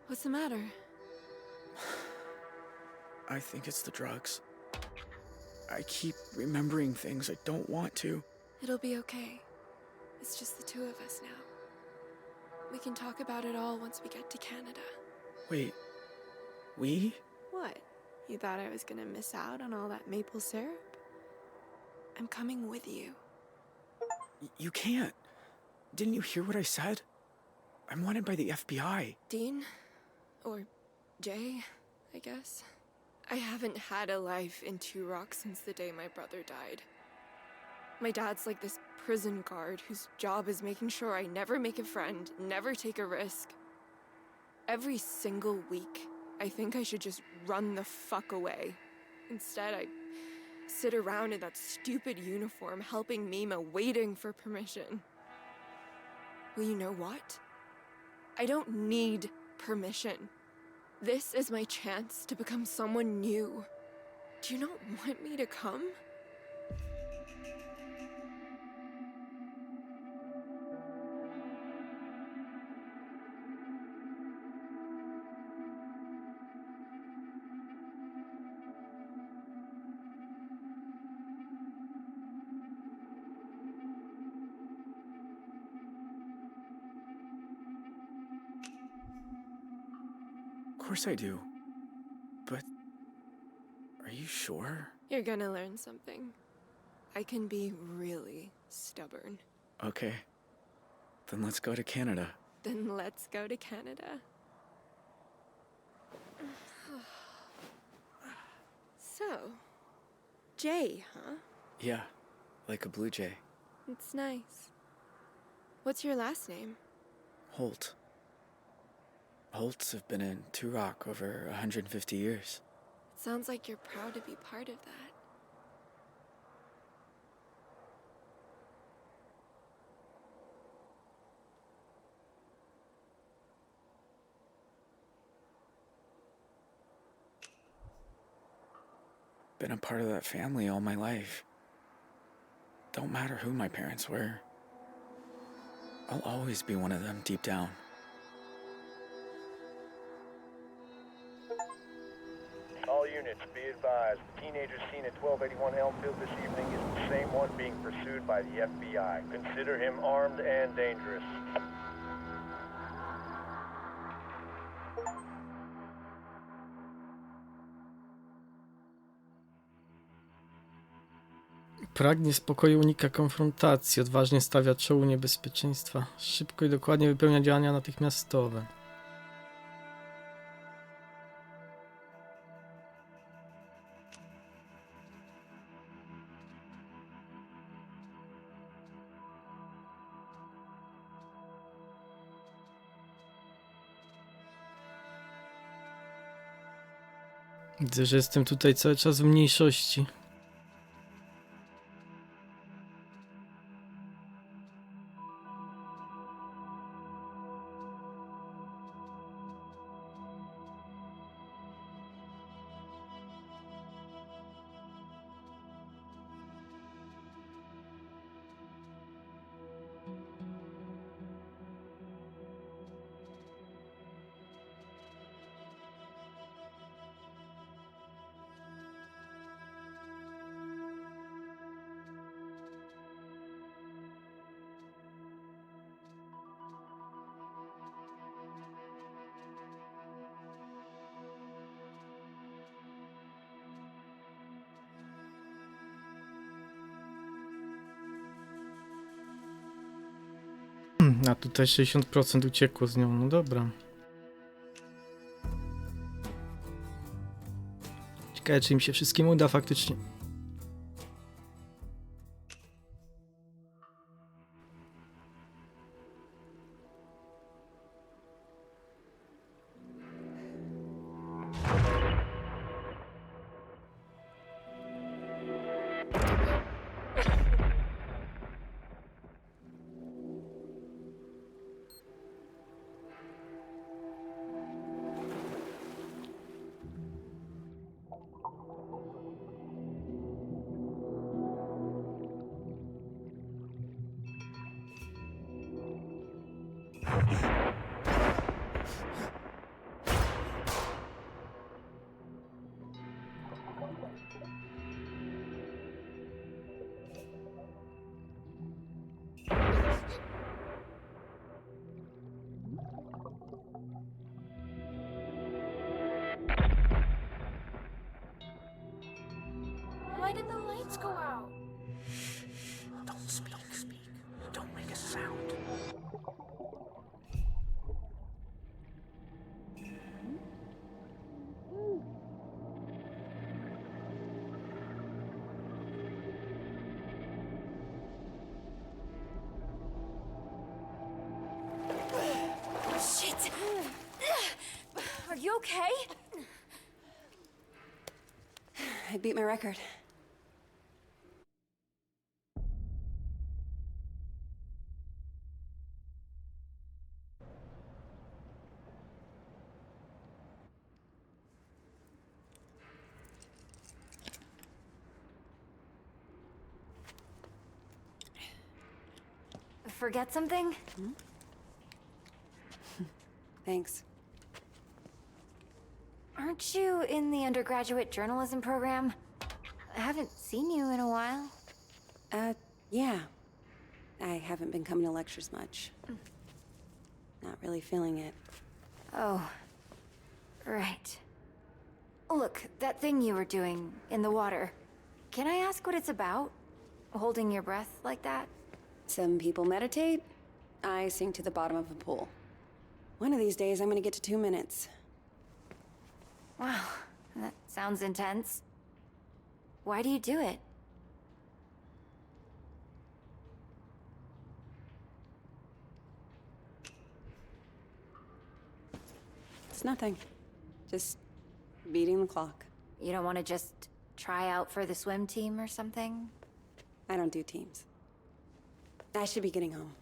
What's the matter? I think it's the drugs. I keep remembering things I don't want to. It'll be okay. It's just the two of us now. We can talk about it all once we get to Canada. Wait, we? What? You thought I was gonna miss out on all that maple syrup? I'm coming with you. You can't. Didn't you hear what I said? I'm wanted by the FBI. Dean? Or Jay, I guess. I haven't had a life in Two Rocks since the day my brother died. My dad's like this prison guard whose job is making sure I never make a friend, never take a risk. Every single week, I think I should just run the fuck away. Instead, I sit around in that stupid uniform helping Mima, waiting for permission. Well, you know what? I don't need permission. This is my chance to become someone new. Do you not want me to come? Of course I do. But are you sure? You're gonna learn something. I can be really stubborn. Okay. Then let's go to Canada. Then let's go to Canada. So, Jay, huh? Yeah, like a blue jay. It's nice. What's your last name? Holt. Holtz have been in Turok over 150 years. It sounds like you're proud to be part of that. Been a part of that family all my life. Don't matter who my parents were. I'll always be one of them deep down. All units, be advised. The teenager seen at 1281 Elmfield this evening is the same one being pursued by the FBI. Consider him armed and dangerous. Pragnie spokoju, unika konfrontacji, odważnie stawia czołu niebezpieczeństwa, szybko i dokładnie wypełnia działania natychmiastowe. Widzę, że jestem tutaj cały czas w mniejszości. A tutaj 60% uciekło z nią, no dobra. Ciekawe, czy im się wszystkim uda faktycznie. Why did the lights go out? Don't speak. Don't make a sound. Shit! Are you okay? I beat my record. Forget something? Thanks. Aren't you in the undergraduate journalism program? I haven't seen you in a while. Yeah. I haven't been coming to lectures much. Not really feeling it. Oh, right. Look, that thing you were doing in the water. Can I ask what it's about? Holding your breath like that? Some people meditate. I sink to the bottom of a pool. One of these days, I'm gonna get to 2 minutes. Wow, that sounds intense. Why do you do it? It's nothing. Just beating the clock. You don't want to just try out for the swim team or something? I don't do teams. I should be getting home.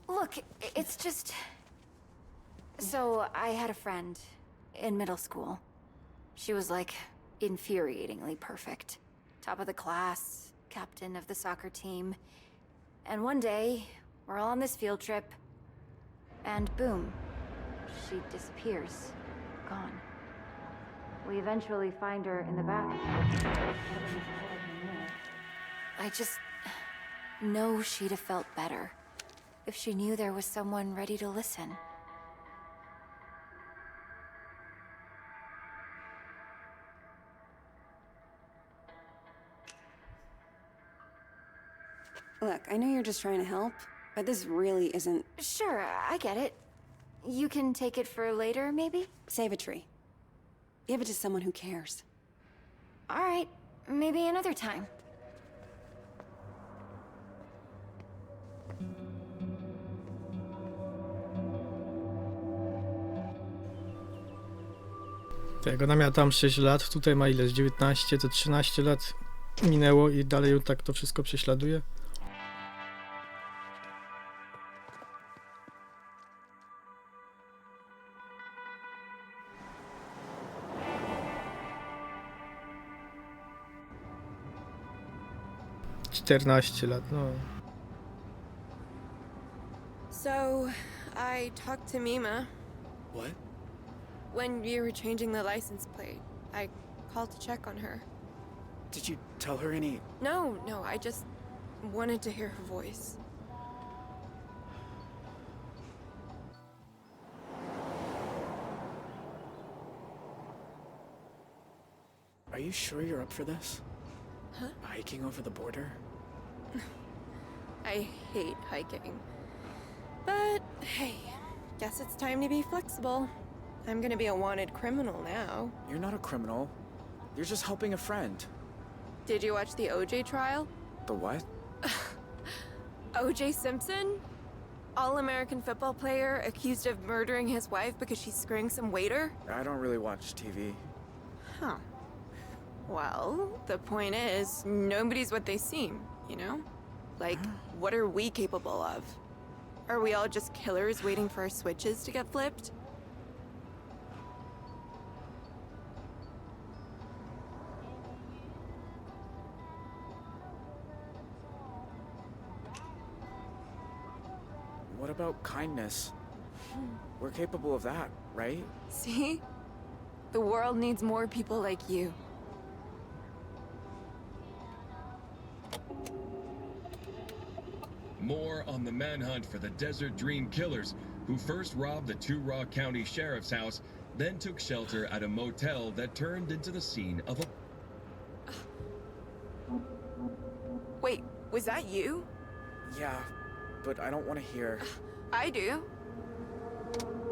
Look, it's just... So, I had a friend in middle school. She was like infuriatingly perfect. Top of the class, captain of the soccer team. And one day, we're all on this field trip, and boom, she disappears. Gone. We eventually find her in the bathroom. I just know she'd have felt better if she knew there was someone ready to listen. Look, I know you're just trying to help, but this really isn't... Sure, I get it. You can take it for later, maybe? Save a tree. Give it to someone who cares. All right, maybe another time. Tak, ona miała tam 6 lat, tutaj ma ile? 19, to 13 lat minęło i dalej ją tak to wszystko prześladuje. Lat, no. So, I talked to Mima. What? When you were changing the license plate, I called to check on her. Did you tell her any... No, I just wanted to hear her voice. Are you sure you're up for this? Huh? Hiking over the border? I hate hiking. But, hey, guess it's time to be flexible. I'm gonna be a wanted criminal now. You're not a criminal. You're just helping a friend. Did you watch the OJ trial? The what? OJ Simpson? All-American football player accused of murdering his wife because she's screwing some waiter? I don't really watch TV. Huh. Well, the point is, nobody's what they seem, you know? Like, what are we capable of? Are we all just killers waiting for our switches to get flipped? What about kindness? We're capable of that, right? See? The world needs more people like you. More on the manhunt for the Desert Dream killers, who first robbed the Two Rock County Sheriff's house, then took shelter at a motel that turned into the scene of a... Wait, was that you? Yeah, but I don't want to hear. I do.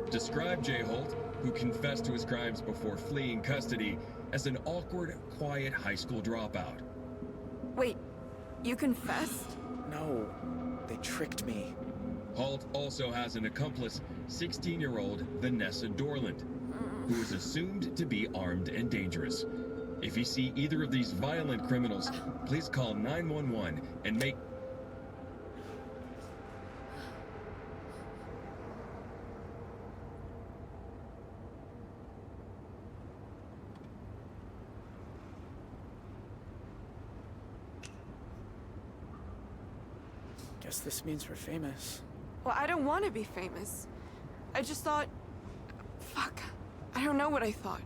Described Jay Holt, who confessed to his crimes before fleeing custody, as an awkward, quiet high school dropout. Wait, you confessed? No, they tricked me. Holt also has an accomplice, 16-year-old Vanessa Dorland, who is assumed to be armed and dangerous. If you see either of these violent criminals, please call 911 and make... Guess this means we're famous. Well, I don't want to be famous. I just thought... Fuck. I don't know what I thought.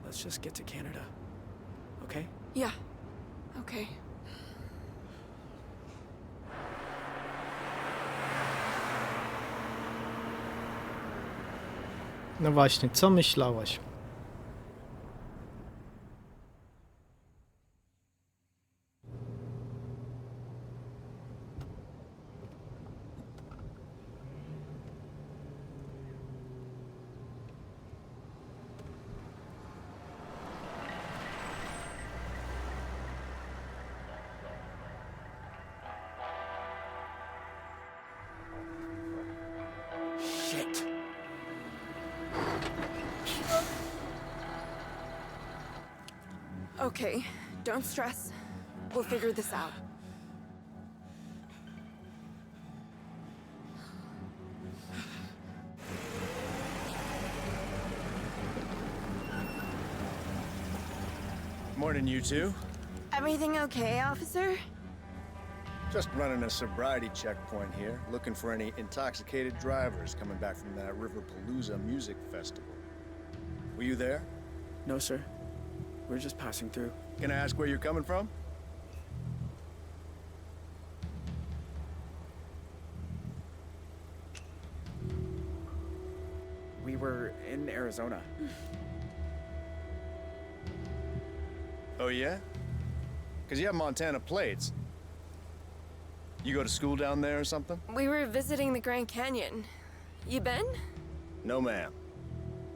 Let's just get to Canada. Okay? Yeah. Okay. No właśnie, co myślałaś? Okay, don't stress. We'll figure this out. Morning, you two. Everything okay, officer? Just running a sobriety checkpoint here, looking for any intoxicated drivers coming back from that Riverpalooza music festival. Were you there? No, sir. We're just passing through. Can I ask where you're coming from? We were in Arizona. Oh, yeah? Because you have Montana plates. You go to school down there or something? We were visiting the Grand Canyon. You been? No, ma'am.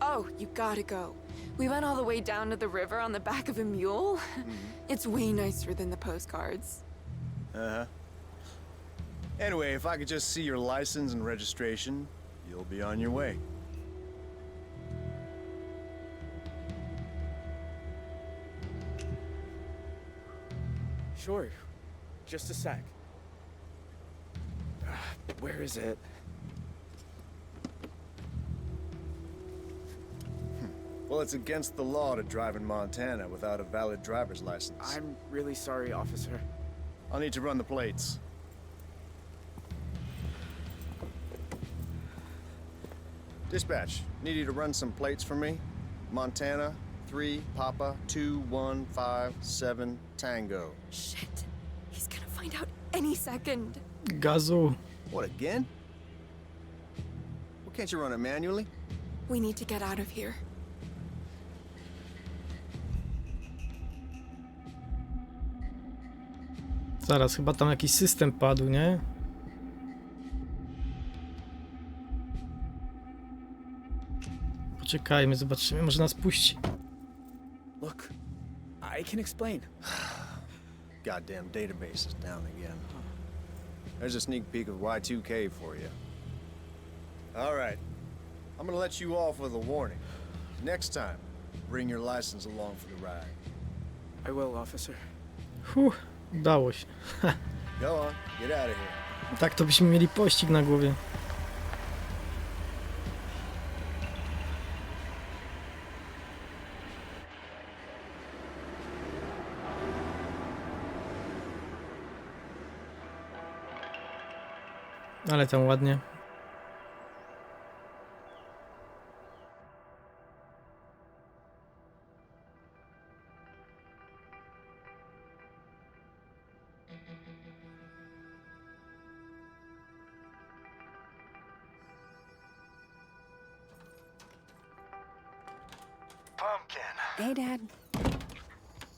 Oh, you gotta go. We went all the way down to the river on the back of a mule. It's way nicer than the postcards. Uh-huh. Anyway, if I could just see your license and registration, you'll be on your way. Sure. Just a sec. Where is it? Well, it's against the law to drive in Montana without a valid driver's license. I'm really sorry, officer. I'll need to run the plates. Dispatch, need you to run some plates for me. Montana, 3 Papa 2157 Tango. Shit. He's gonna find out any second. Gazu. What, again? Well, can't you run it manually? We need to get out of here. Zaraz, chyba tam jakiś system padł, nie? Poczekajmy, zobaczymy, może nas puści. Look, I can explain. Goddamn database is down again. There's a sneak peek of Y2K for you. All right. I'm gonna let you off with a warning. Next time, bring your license along for the ride. I will, officer. Udało się. Go on, get out of here. Tak to byśmy mieli pościg na głowie. Ale tam ładnie. Hey, Dad.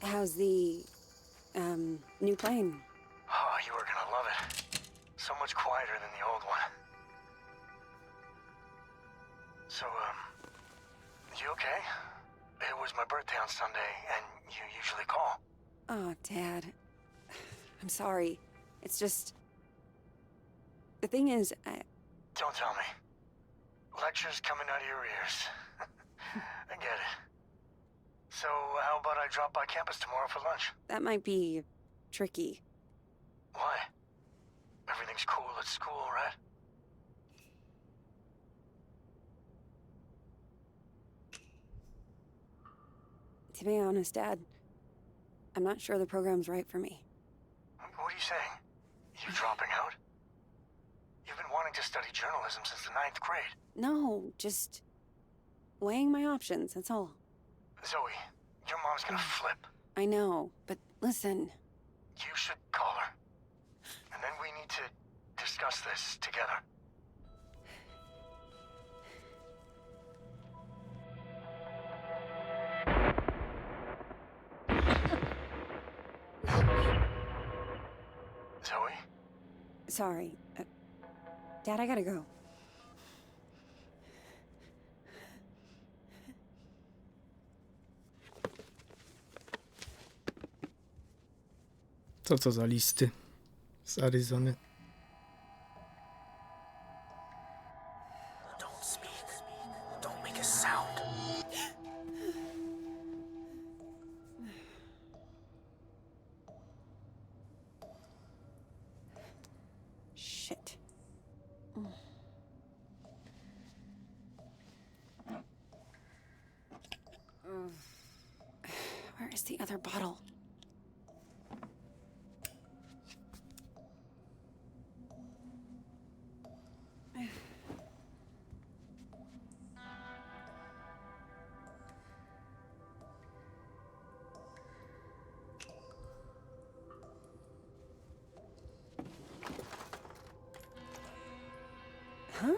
How's the, new plane? Oh, you are gonna love it. So much quieter than the old one. So, you okay? It was my birthday on Sunday, and you usually call. Oh, Dad. I'm sorry. It's just... The thing is, Don't tell me. Lectures coming out of your ears. I get it. So, how about I drop by campus tomorrow for lunch? that might be tricky. Why? Everything's cool at school, right? To be honest, Dad, I'm not sure the program's right for me. What are you saying? You dropping out? You've been wanting to study journalism since the 9th grade. No, just weighing my options, that's all. Zoe, your mom's gonna flip. I know, but listen. You should call her. And then we need to discuss this together. Zoe? Sorry. Dad, I gotta go. Co za listy z Arizony. Don't speak. Don't make a sound. the other bottle? Huh?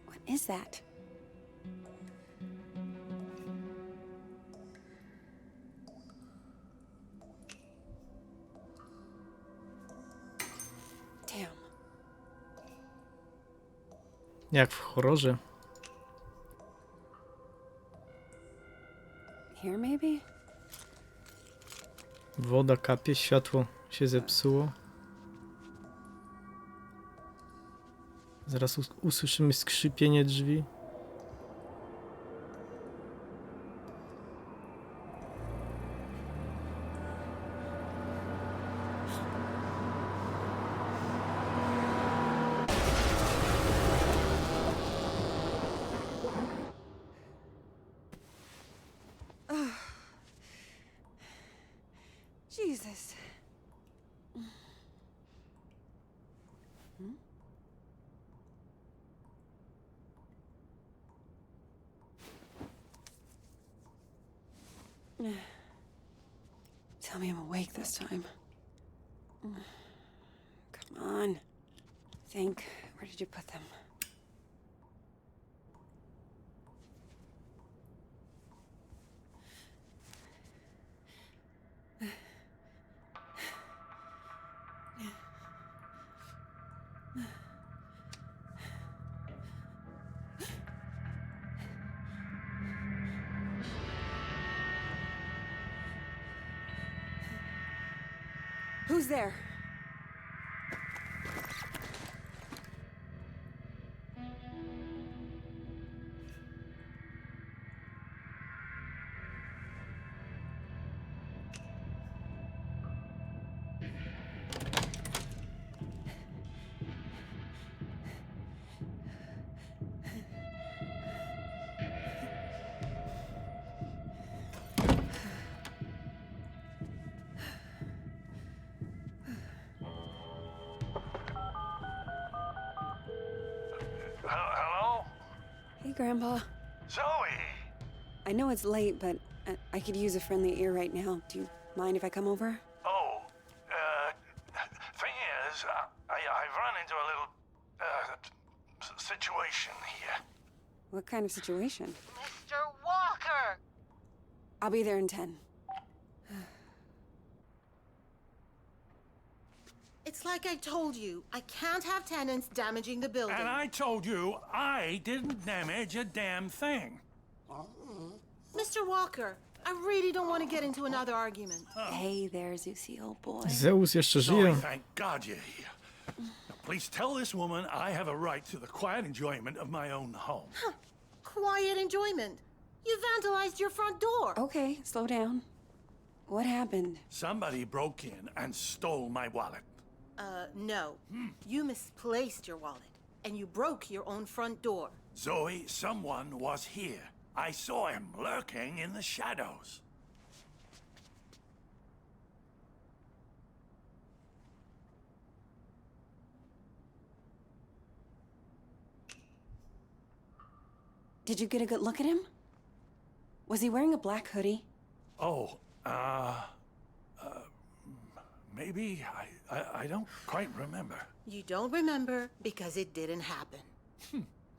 What is that? Damn. Jak w horrorze. Here, maybe? Woda kapie, światło się zepsuło. Zaraz usłyszymy skrzypienie drzwi. Jesus. Tell me I'm awake this time. Come on. Think. Where did you put them? Who's there? Hello? Hey, Grandpa. Zoe! I know it's late, but I could use a friendly ear right now. Do you mind if I come over? Oh, thing is, I've run into a little, situation here. What kind of situation? Mr. Walker! I'll be there in 10. It's like I told you. I can't have tenants damaging the building. And I told you I didn't damage a damn thing. Mr. Walker, I really don't want to get into another argument. Hey there, Zeusy, old boy. Zeus jeszcze Zoe, żyje. thank God you're here. Now, please tell this woman I have a right to the quiet enjoyment of my own home. Quiet enjoyment. You vandalized your front door. Okay, slow down. What happened? Somebody broke in and stole my wallet. No. You misplaced your wallet, and you broke your own front door. Zoe, someone was here. I saw him lurking in the shadows. Did you get a good look at him? Was he wearing a black hoodie? Oh, maybe. I don't quite remember. You don't remember because it didn't happen.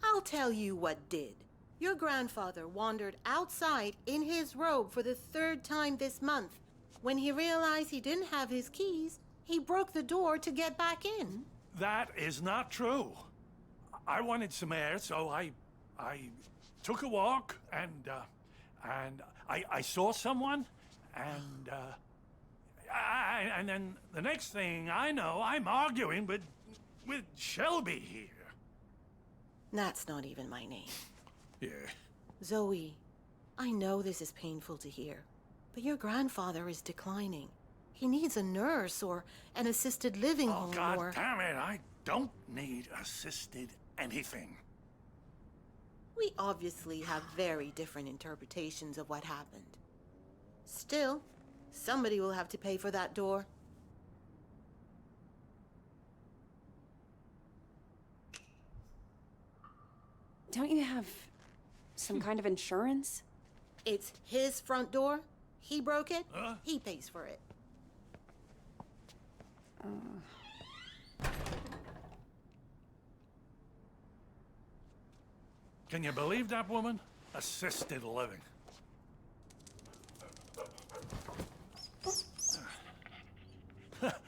I'll tell you what did. Your grandfather wandered outside in his robe for the 3rd time this month. When he realized he didn't have his keys, he broke the door to get back in. That is not true. I wanted some air, so I took a walk, and I saw someone, and then the next thing I know, I'm arguing with Shelby here. That's not even my name. Yeah. Zoe, I know this is painful to hear, but your grandfather is declining. He needs a nurse or an assisted living home God or... damn it, I don't need assisted anything. We obviously have very different interpretations of what happened. Still, somebody will have to pay for that door. Don't you have some kind of insurance? It's his front door. He broke it. He pays for it. Can you believe that woman? Assisted living.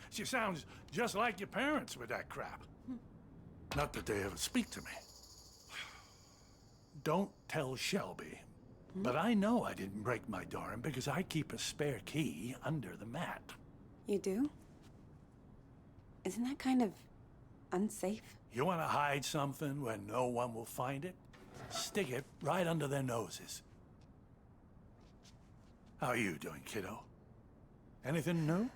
She sounds just like your parents with that crap. Not that they ever speak to me. Don't tell Shelby, but I know I didn't break my door in because I keep a spare key under the mat. You do? Isn't that kind of unsafe? You want to hide something where no one will find it? Stick it right under their noses. How are you doing, kiddo? Anything new?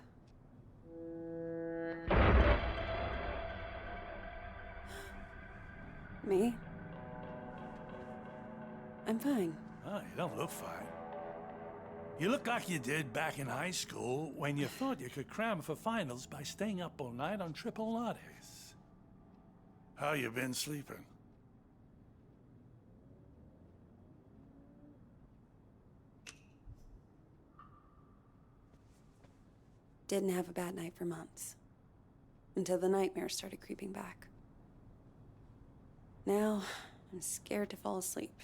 Me? I'm fine. Oh, you don't look fine. You look like you did back in high school when you thought you could cram for finals by staying up all night on triple lattes. How you been sleeping? Didn't have a bad night for months. Until the nightmares started creeping back. Now, I'm scared to fall asleep.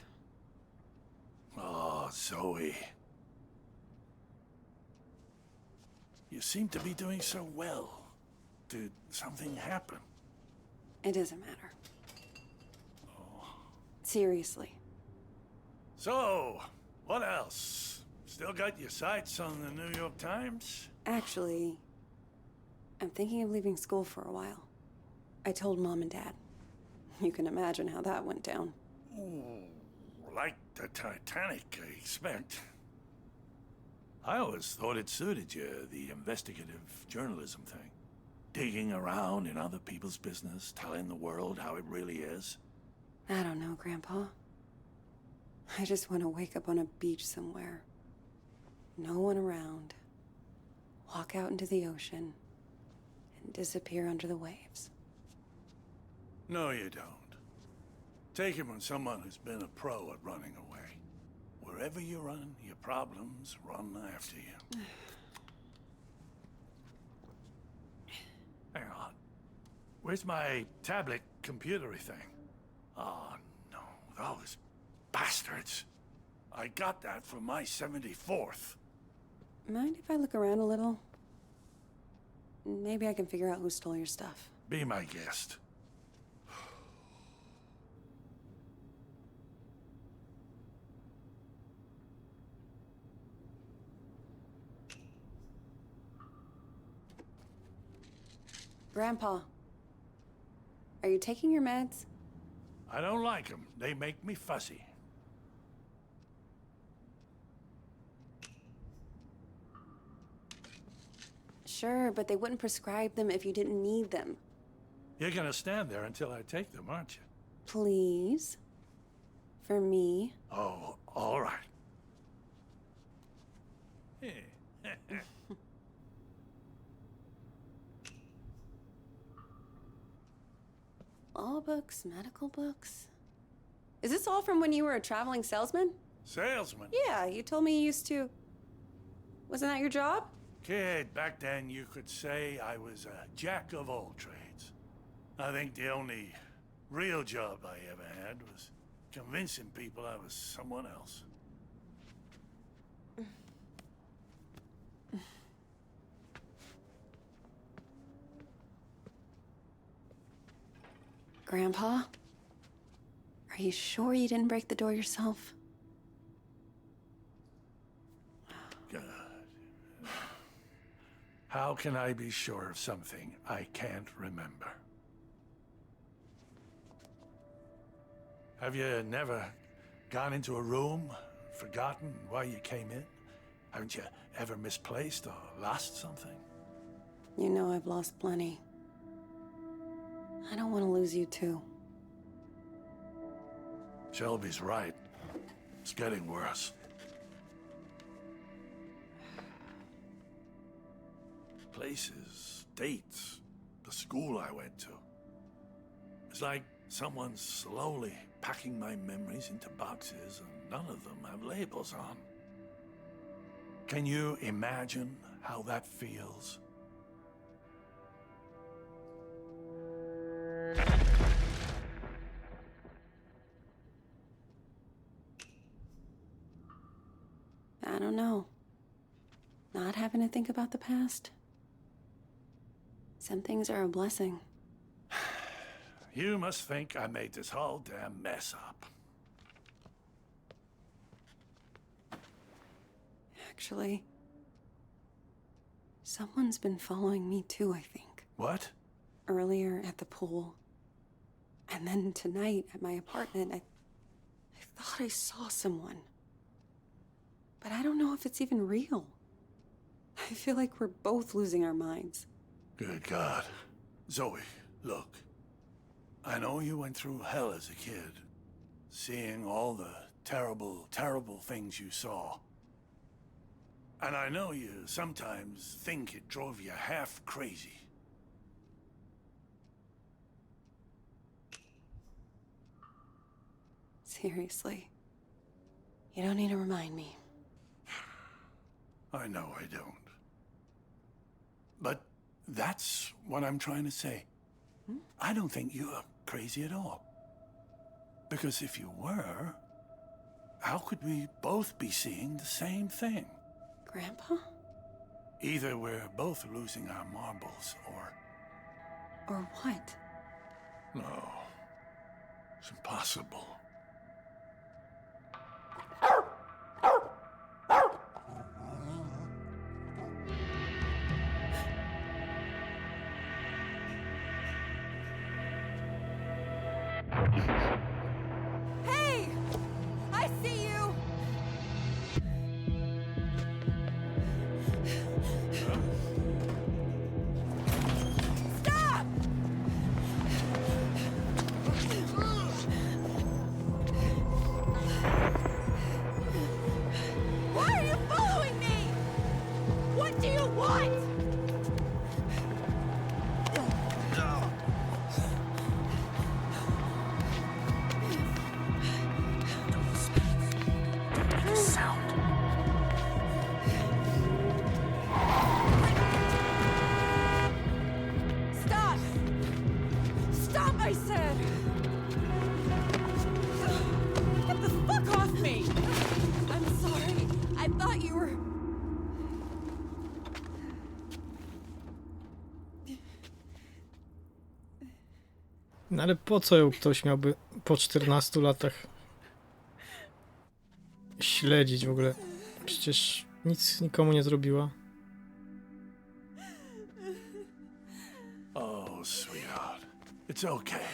Oh, Zoe. You seem to be doing so well. Did something happen? It doesn't matter. Seriously. So, what else? Still got your sights on the New York Times? Actually, I'm thinking of leaving school for a while. I told Mom and Dad. You can imagine how that went down. Ooh, like the Titanic, I expect. I always thought it suited you, the investigative journalism thing. Digging around in other people's business, telling the world how it really is. I don't know, Grandpa. I just want to wake up on a beach somewhere. No one around. Walk out into the ocean and disappear under the waves. No, you don't. Take it from someone who's been a pro at running away. Wherever you run, your problems run after you. Hang on. Where's my tablet computery thing? Oh, no. Those bastards. I got that for my 74th. Mind if I look around a little? Maybe I can figure out who stole your stuff. Be my guest. Grandpa, are you taking your meds? I don't like them. They make me fussy. Sure, but they wouldn't prescribe them if you didn't need them. You're gonna stand there until I take them, aren't you? Please? For me? Oh, all right. Law books, medical books. Is this all from when you were a traveling salesman? Salesman? Yeah, you told me you used to. Wasn't that your job? Kid, back then you could say I was a jack of all trades. I think the only real job I ever had was convincing people I was someone else. Grandpa? Are you sure you didn't break the door yourself? God. How can I be sure of something I can't remember? Have you never gone into a room, forgotten why you came in? Haven't you ever misplaced or lost something? You know I've lost plenty. I don't want to lose you too. Shelby's right. It's getting worse. Places, dates, the school I went to. It's like someone's slowly packing my memories into boxes and none of them have labels on. Can you imagine how that feels? I don't know. Not having to think about the past. Some things are a blessing. You must think I made this whole damn mess up. Actually, someone's been following me too, I think. What? Earlier at the pool. And then tonight at my apartment, I thought I saw someone. But I don't know if it's even real. I feel like we're both losing our minds. Good God. Zoe, look. I know you went through hell as a kid. Seeing all the terrible, terrible things you saw. And I know you sometimes think it drove you half crazy. Seriously. You don't need to remind me. I know I don't. But that's what I'm trying to say. I don't think you are crazy at all. Because if you were, how could we both be seeing the same thing? Grandpa? Either we're both losing our marbles, or... Or what? No. It's impossible. Hey! I see you! Stop! Why are you following me? What do you want? Sound. Stop! Stop, I said! Get the fuck off me! I'm sorry. I thought you were... No ale po co ją ktoś miałby po 14 latach śledzić w ogóle? Przecież nic nikomu nie zrobiła. Oh, sweetheart. It's okay.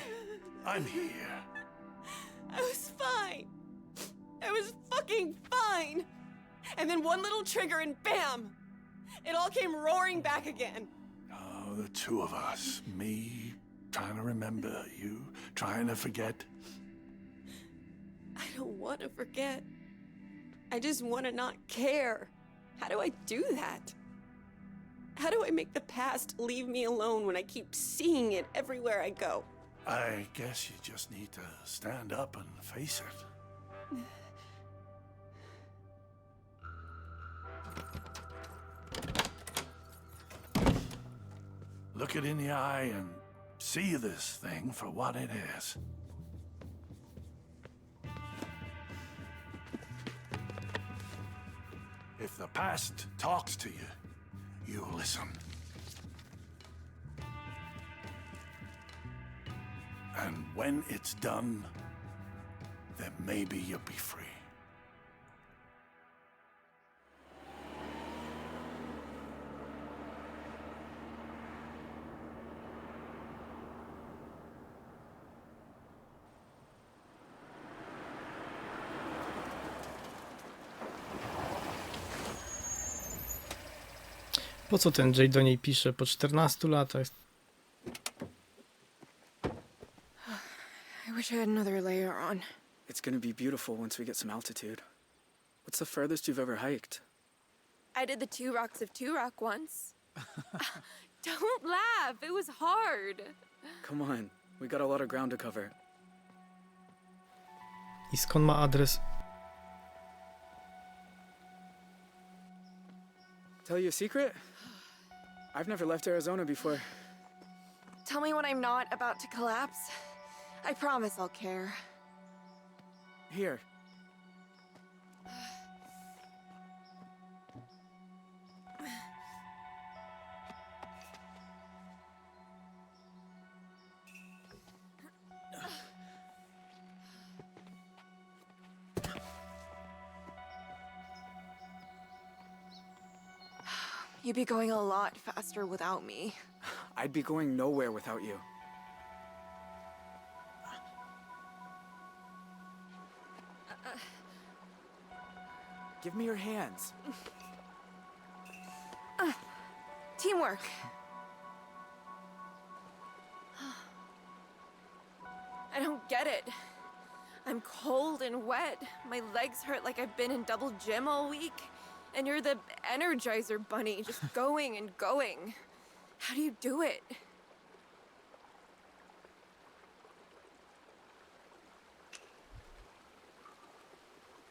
I'm here. I was fine. I was fucking fine. And then one little trigger and bam! It all came roaring back again. Oh, the two of us. Me trying to remember, you trying to forget. I don't want to forget. I just want to not care. How do I do that? How do I make the past leave me alone when I keep seeing it everywhere I go? I guess you just need to stand up and face it. Look it in the eye and see this thing for what it is. If the past talks to you, you listen. And when it's done, then maybe you'll be free. Po co ten Jay do niej pisze po 14 latach? I wish I had another layer on. It's gonna be beautiful once we get some altitude. What's the furthest you've ever hiked? I did the 2 Rocks of 2 Rock once. Don't laugh, it was hard. Come on, we got a lot of ground to cover. I skąd ma adres? Tell you a secret? I've never left Arizona before. Tell me when I'm not about to collapse. I promise I'll care. Here. You'd be going a lot faster without me. I'd be going nowhere without you. Give me your hands. Teamwork. I don't get it. I'm cold and wet. My legs hurt like I've been in double gym all week. And you're the Energizer Bunny, just going and going. How do you do it?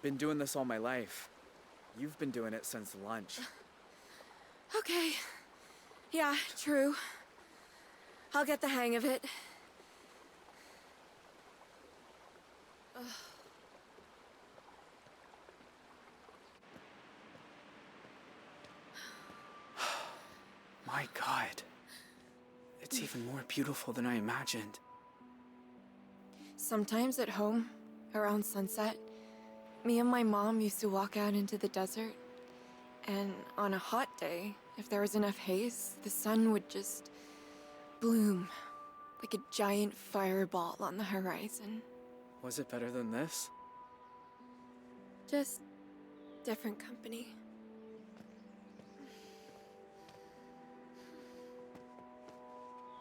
Been doing this all my life. You've been doing it since lunch. Okay. Yeah, true. I'll get the hang of it. Ugh. My God. It's even more beautiful than I imagined. Sometimes at home, around sunset, me and my mom used to walk out into the desert. And on a hot day, if there was enough haze, the sun would just bloom like a giant fireball on the horizon. Was it better than this? Just different company.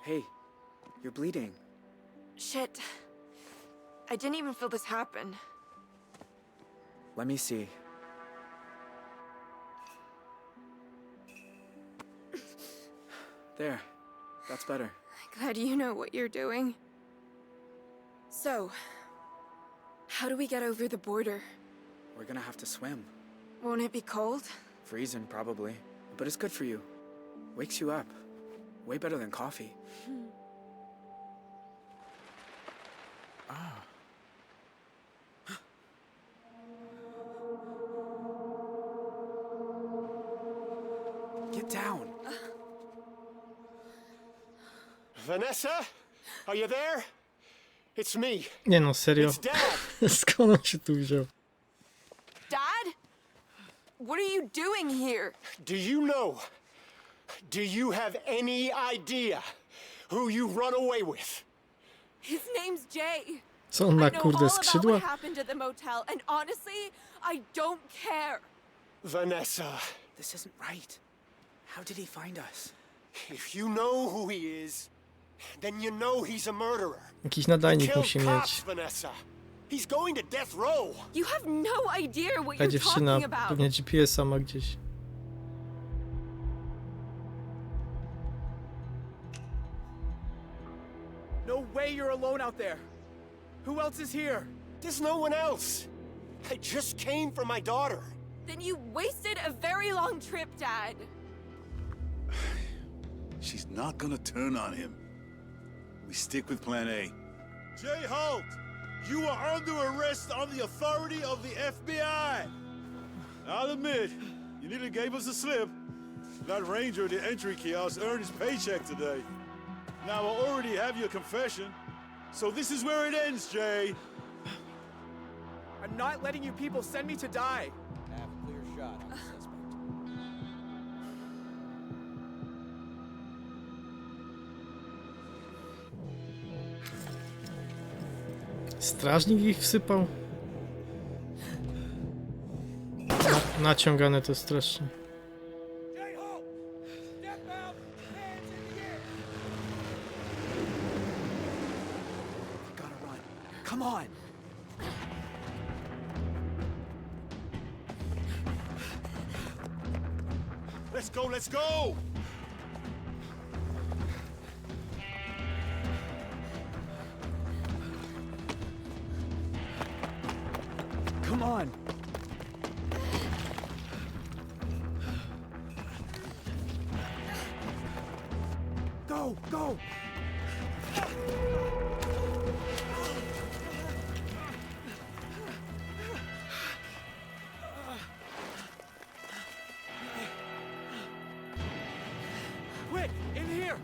Hey, you're bleeding. Shit. I didn't even feel this happen. Let me see. There. That's better. Glad you know what you're doing. So, how do we get over the border? We're gonna have to swim. Won't it be cold? Freezing, probably. But it's good for you. Wakes you up. Way better than coffee. Ah. Get down. Vanessa? Are you there? It's me. Nie no, serio. It's Dad. Skąd on się tu wziął? Dad? What are you doing here? Do you know? Do you have any idea who you run away with? His name's Jay. Co on ma, I know kurde, all about skrzydła? what happened at the motel, and honestly, I don't care. Vanessa. This isn't right. How did he find us? If you know who he is, then you know he's a murderer. Jakiś nadajnik Killed musi cops, mieć. Vanessa. He's going to death row. You have no idea what Ta you're dziewczyna talking about. pewnie GPS-a ma gdzieś. No way you're alone out there. Who else is here? There's no one else. I just came for my daughter. Then you wasted a very long trip, Dad. She's not gonna turn on him. We stick with plan A. Jay Holt, you are under arrest on the authority of the FBI. I'll admit, you nearly gave us a slip. That ranger at the entry kiosk earned his paycheck today. Now, I already have your confession, so this is where it ends, Jay. I'm not letting you people send me to die. Have a clear shot on the suspect. Strażnik ich wsypał. Naciągane to strasznie. Gotta run. Come on. let's go, let's go! Come on. Go, go! Quick, in here.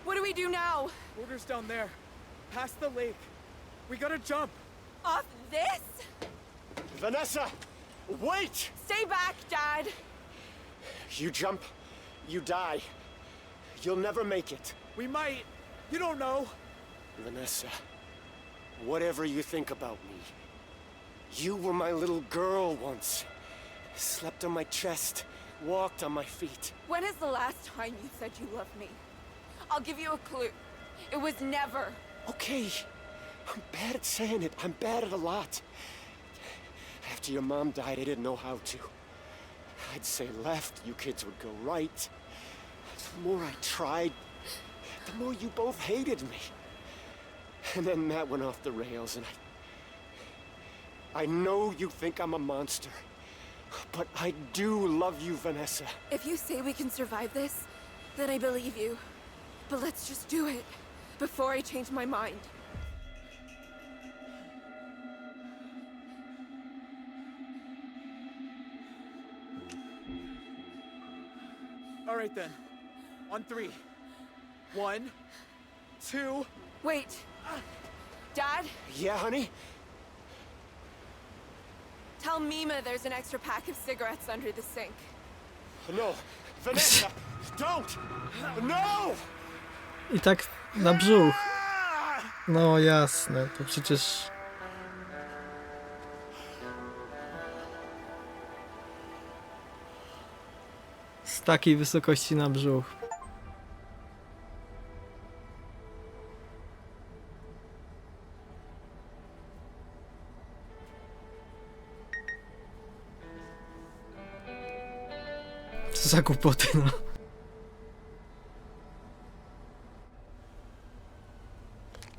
What do we do now? Water's down there, past the lake. We gotta jump. Off this? Vanessa, wait! Stay back, Dad. You jump, you die. You'll never make it. We might. You don't know. Vanessa, whatever you think about me, you were my little girl once. Slept on my chest, walked on my feet. When is the last time you said you loved me? I'll give you a clue. It was never. Okay, I'm bad at saying it. I'm bad at a lot. After your mom died, I didn't know how to. I'd say left, you kids would go right. The more I tried, the more you both hated me. And then that went off the rails, and I know you think I'm a monster, but I do love you, Vanessa. If you say we can survive this, then I believe you. But let's just do it before I change my mind. All right then. On 3. 1, 2. Wait. Dad? Yeah, honey? Tell Mima there's an extra pack of cigarettes under the sink. No, Vanessa, don't! No! I tak na brzuch. No jasne, to przecież... Z takiej wysokości na brzuch. Co za głupoty, no.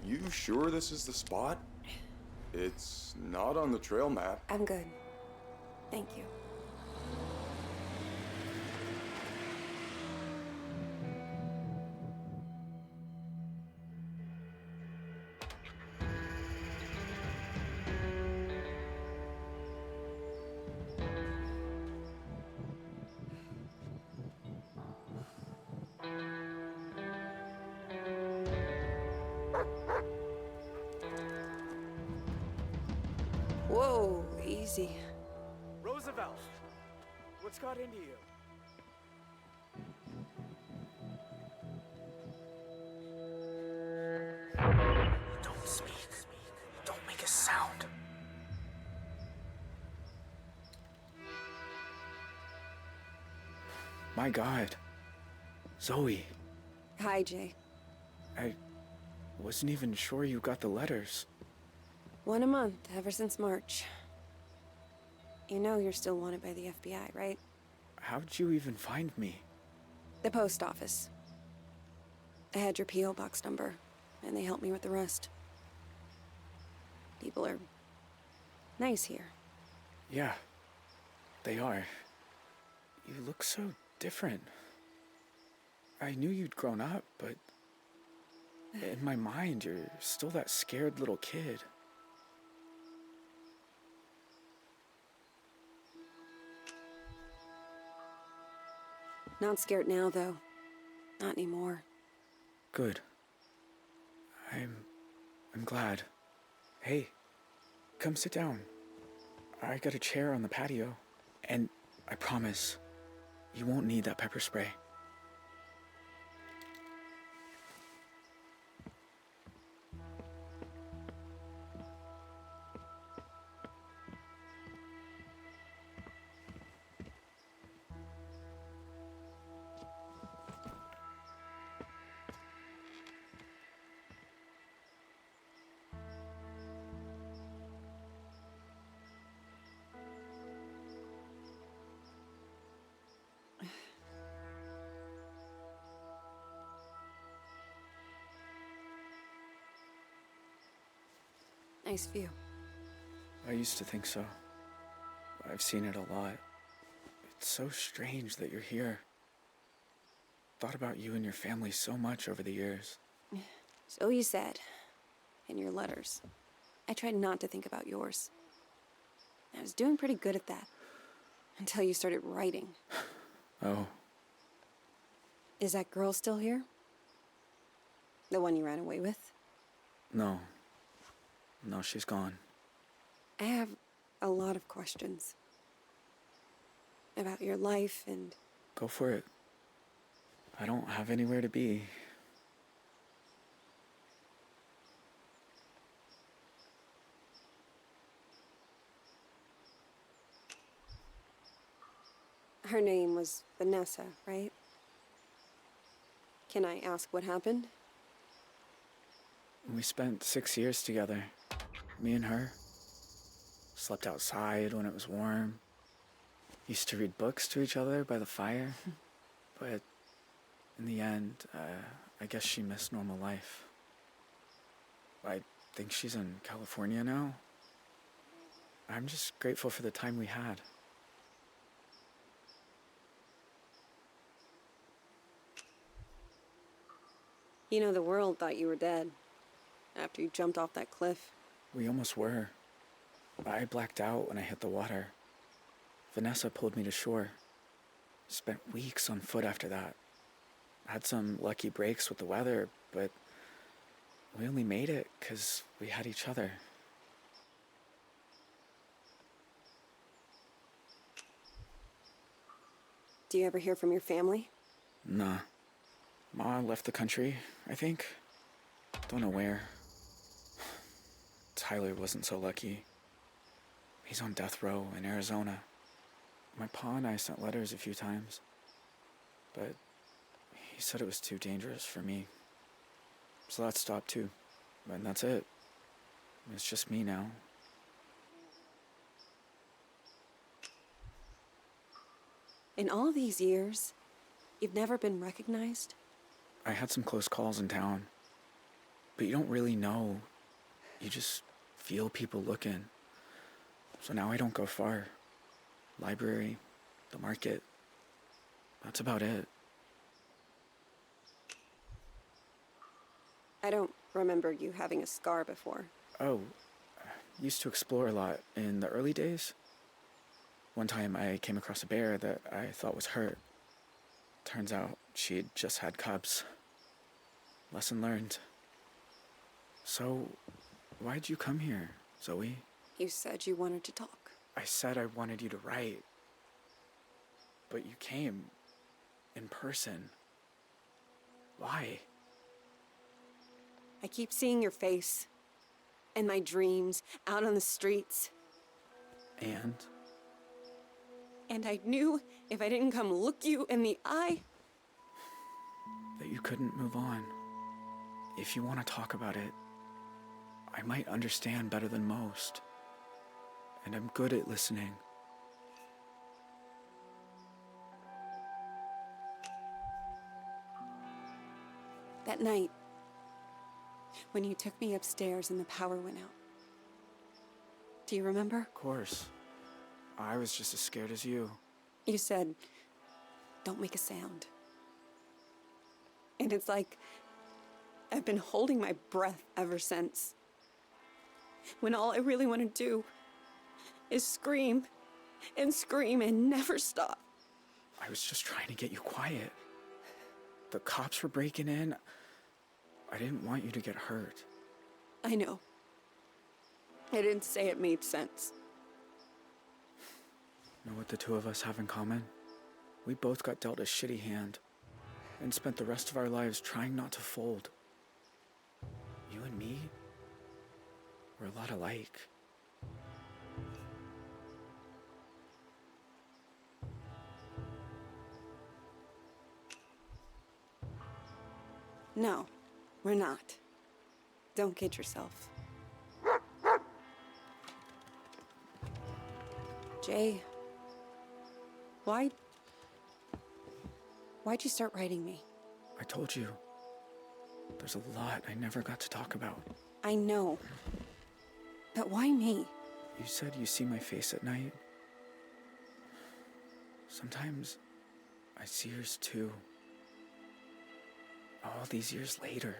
You sure this is the spot? It's not on the trail map. I'm good. Thank you. Whoa, easy. Roosevelt, what's got into you? Don't speak. Don't make a sound. My God. Zoe, Hi, Jay. I wasn't even sure you got the letters. 1 a month, ever since March. You know you're still wanted by the FBI, right? How'd you even find me? The post office. I had your P.O. box number, and they helped me with the rest. People are nice here. Yeah, they are. You look so different. I knew you'd grown up, but in my mind, you're still that scared little kid. Not scared now, though. Not anymore. Good. I'm glad. Hey, come sit down. I got a chair on the patio, and I promise, you won't need that pepper spray. Nice view. I used to think so. I've seen it a lot. It's so strange that you're here. Thought about you and your family so much over the years. So you said. In your letters. I tried not to think about yours. I was doing pretty good at that. Until you started writing. Oh. Is that girl still here? The one you ran away with? No. No, she's gone. I have a lot of questions. About your life and... Go for it. I don't have anywhere to be. Her name was Vanessa, right? Can I ask what happened? We spent 6 years together. Me and her. Slept outside when it was warm. Used to read books to each other by the fire. But in the end, I guess she missed normal life. I think she's in California now. I'm just grateful for the time we had. You know, the world thought you were dead. After you jumped off that cliff. We almost were. I blacked out when I hit the water. Vanessa pulled me to shore. Spent weeks on foot after that. Had some lucky breaks with the weather, but we only made it because we had each other. Do you ever hear from your family? Nah. Ma left the country, I think. Don't know where. Tyler wasn't so lucky. He's on death row in Arizona. My pa and I sent letters a few times, but he said it was too dangerous for me. So that stopped too. And that's it. It's just me now. In all these years, you've never been recognized? I had some close calls in town, but you don't really know. You just feel people looking. So now I don't go far. Library, the market. That's about it. I don't remember you having a scar before. Oh, used to explore a lot in the early days. One time I came across a bear that I thought was hurt. Turns out she'd just had cubs. Lesson learned. So, why'd you come here, Zoe? You said you wanted to talk. I said I wanted you to write. But you came in person. Why? I keep seeing your face. In my dreams, out on the streets. And? And I knew if I didn't come look you in the eye... that you couldn't move on. If you want to talk about it, I might understand better than most. And I'm good at listening. That night, when you took me upstairs and the power went out. Do you remember? Of course. I was just as scared as you. You said, don't make a sound. And it's like I've been holding my breath ever since. When all I really want to do is scream and scream and never stop. I was just trying to get you quiet. The cops were breaking in. I didn't want you to get hurt. I know. I didn't say it made sense. Know what the two of us have in common? We both got dealt a shitty hand and spent the rest of our lives trying not to fold. You and me, we're a lot alike. No, we're not. Don't kid yourself. Jay, why'd you start writing me? I told you, there's a lot I never got to talk about. I know. But why me? You said you see my face at night. Sometimes I see yours too. All these years later.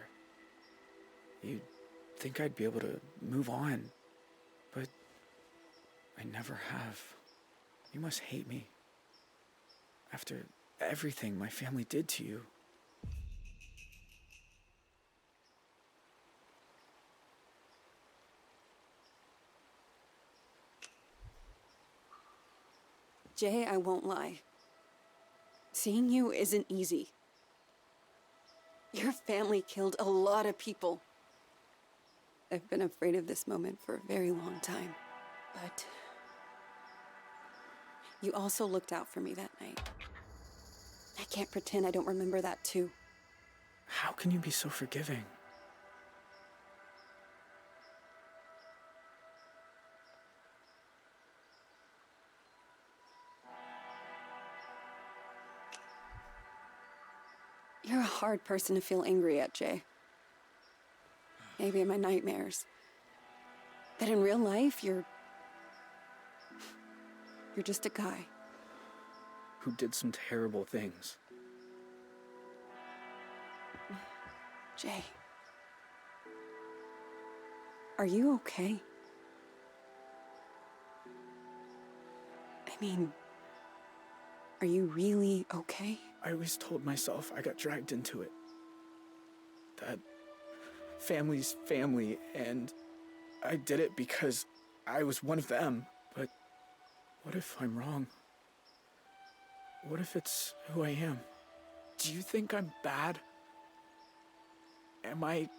You'd think I'd be able to move on, but I never have. You must hate me. After everything my family did to you. Jay, I won't lie. Seeing you isn't easy. Your family killed a lot of people. I've been afraid of this moment for a very long time. But you also looked out for me that night. I can't pretend I don't remember that too. How can you be so forgiving? You're a hard person to feel angry at, Jay. Maybe in my nightmares. But in real life, you're just a guy. Who did some terrible things. Jay. Are you okay? I mean, are you really okay? I always told myself I got dragged into it. That family's family, and I did it because I was one of them. But what if I'm wrong? What if it's who I am? Do you think I'm bad? Am I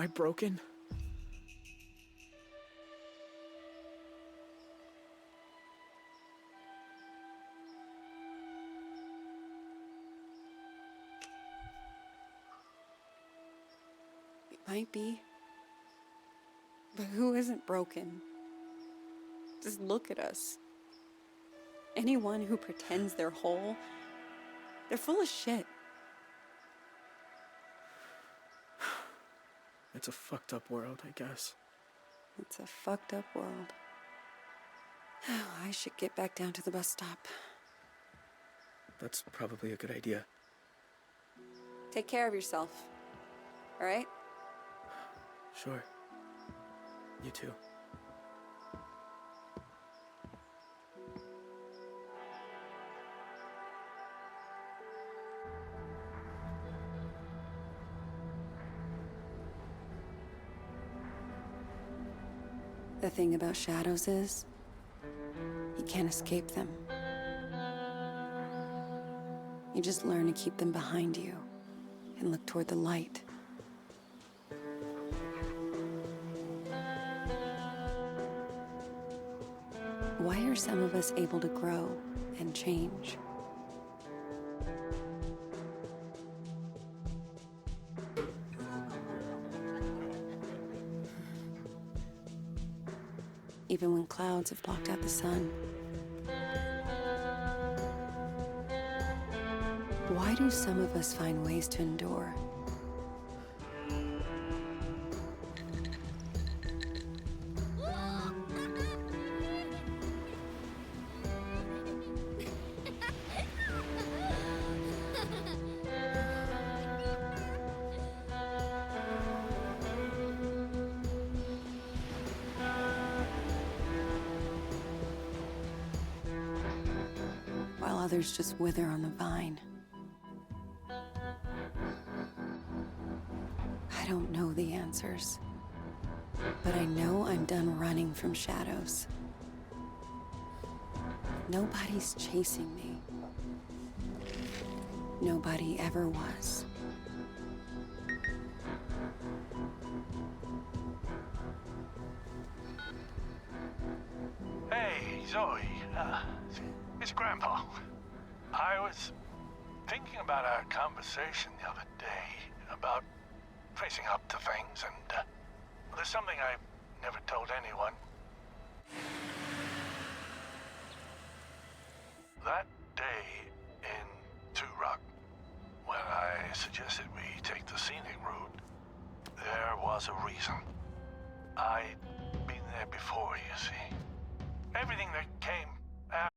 broken? It might be. But who isn't broken? Just look at us. Anyone who pretends they're whole, they're full of shit. It's a fucked up world, I guess. It's a fucked up world. I should get back down to the bus stop. That's probably a good idea. Take care of yourself. All right? Sure. You too. The thing about shadows is, you can't escape them. You just learn to keep them behind you and look toward the light. Why are some of us able to grow and change? Even when clouds have blocked out the sun. Why do some of us find ways to endure? others just wither on the vine. I don't know the answers, but I know I'm done running from shadows. Nobody's chasing me. Nobody ever was. Hey, Zoe. It's Grandpa. I was thinking about our conversation the other day about facing up to things, and there's something I've never told anyone. That day in Two Rock, when I suggested we take the scenic route, there was a reason. I'd been there before, you see. Everything that came after.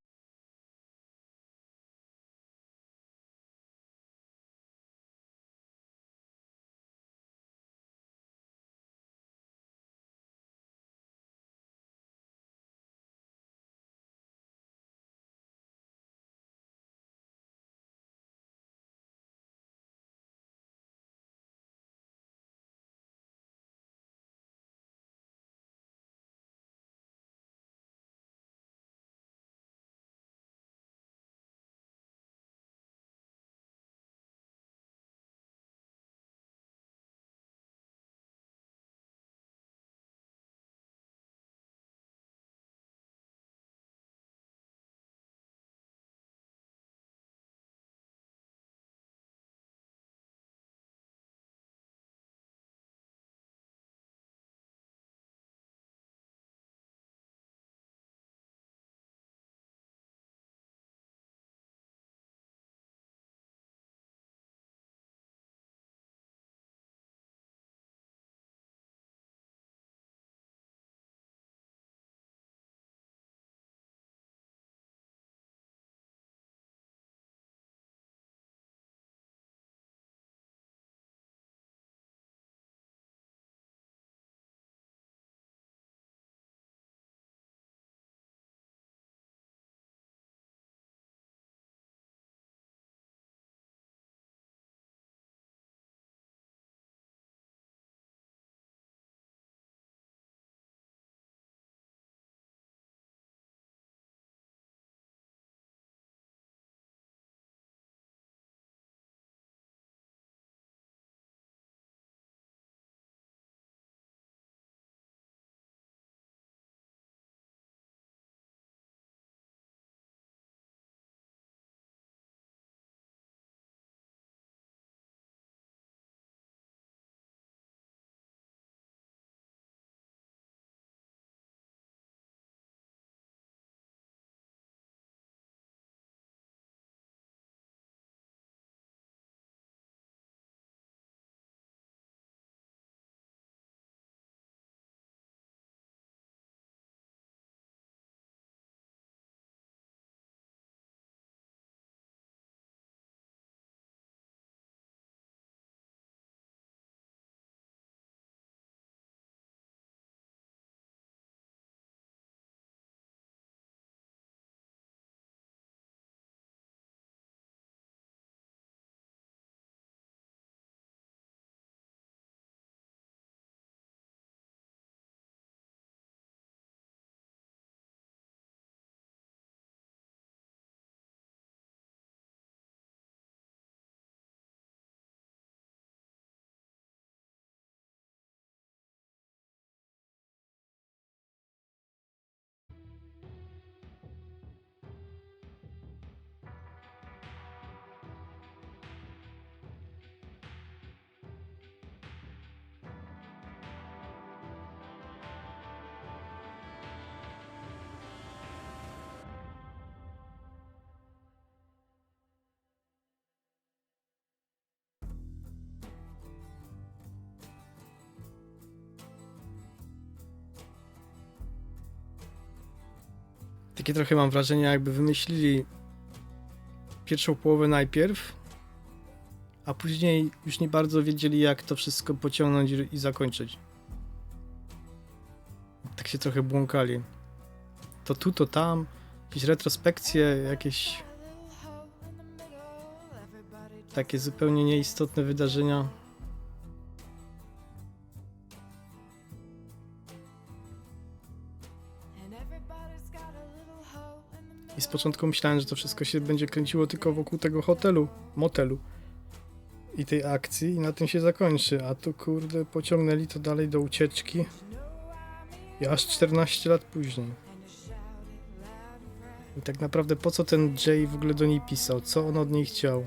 Takie trochę mam wrażenie, jakby wymyślili pierwszą połowę najpierw, a później już nie bardzo wiedzieli, jak to wszystko pociągnąć i zakończyć. Tak się trochę błąkali. To tu, to tam, jakieś retrospekcje, jakieś takie zupełnie nieistotne wydarzenia. I z początku myślałem, że to wszystko się będzie kręciło tylko wokół tego motelu i tej akcji i na tym się zakończy, a tu kurde pociągnęli to dalej do ucieczki i aż 14 lat później. I tak naprawdę po co ten Jay w ogóle do niej pisał? Co on od niej chciał?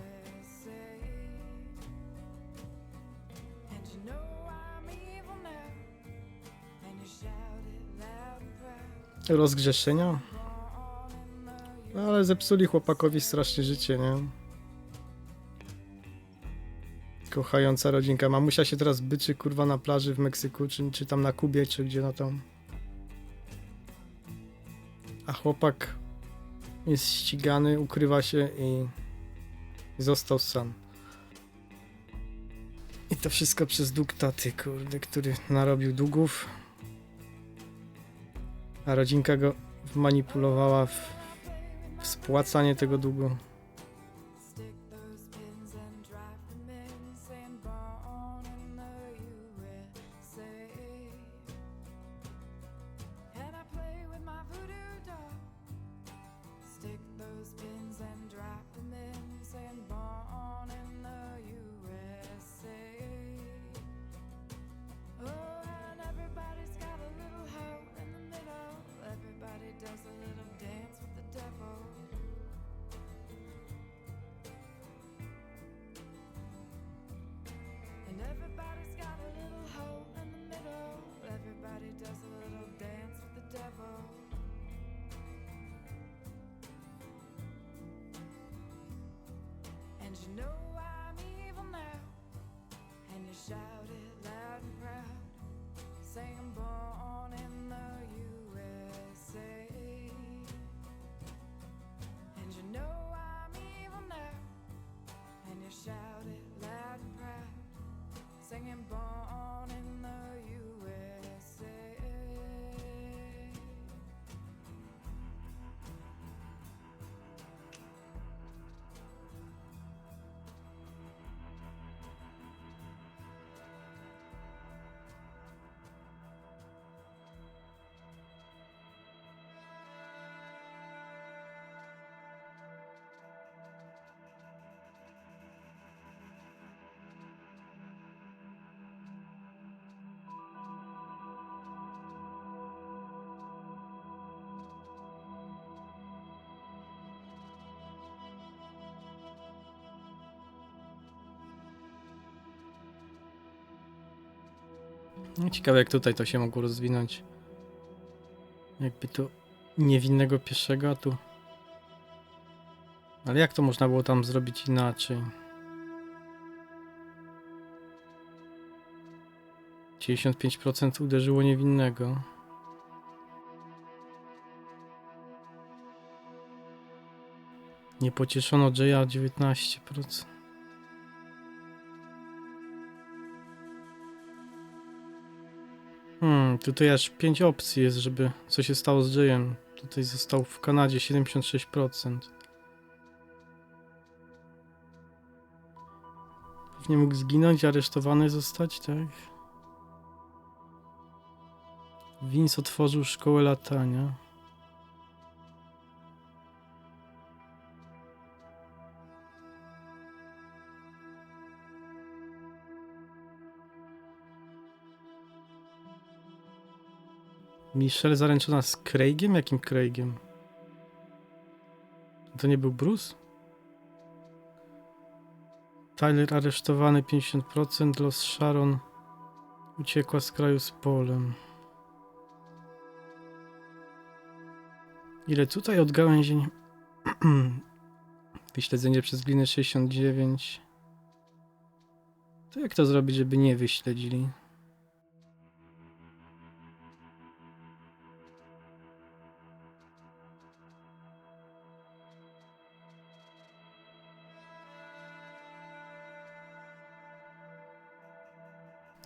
Rozgrzeszenia? No ale zepsuli chłopakowi strasznie życie, nie? Kochająca rodzinka. Mamusia się teraz byczy kurwa na plaży w Meksyku, czy tam na Kubie, czy gdzie no tam. A chłopak jest ścigany, ukrywa się i został sam. I to wszystko przez dług taty, kurde, który narobił długów. A rodzinka go wmanipulowała w spłacanie tego długu. No, ciekawe jak tutaj to się mogło rozwinąć. Jakby to niewinnego pieszego, a tu... Ale jak to można było tam zrobić inaczej? 95% uderzyło niewinnego. Nie pocieszono Jaya 19%. Tutaj aż 5 opcji jest, żeby co się stało z Jayem. Tutaj został w Kanadzie 76%. Pewnie mógł zginąć, aresztowany zostać, tak? Vince otworzył szkołę latania. Michelle zaręczona z Craigiem? Jakim Craigiem? To nie był Bruce? Tyler aresztowany 50%, Los Sharon uciekła z kraju z Polem. Ile tutaj odgałęzień? Wyśledzenie przez glinę 69. To jak to zrobić, żeby nie wyśledzili?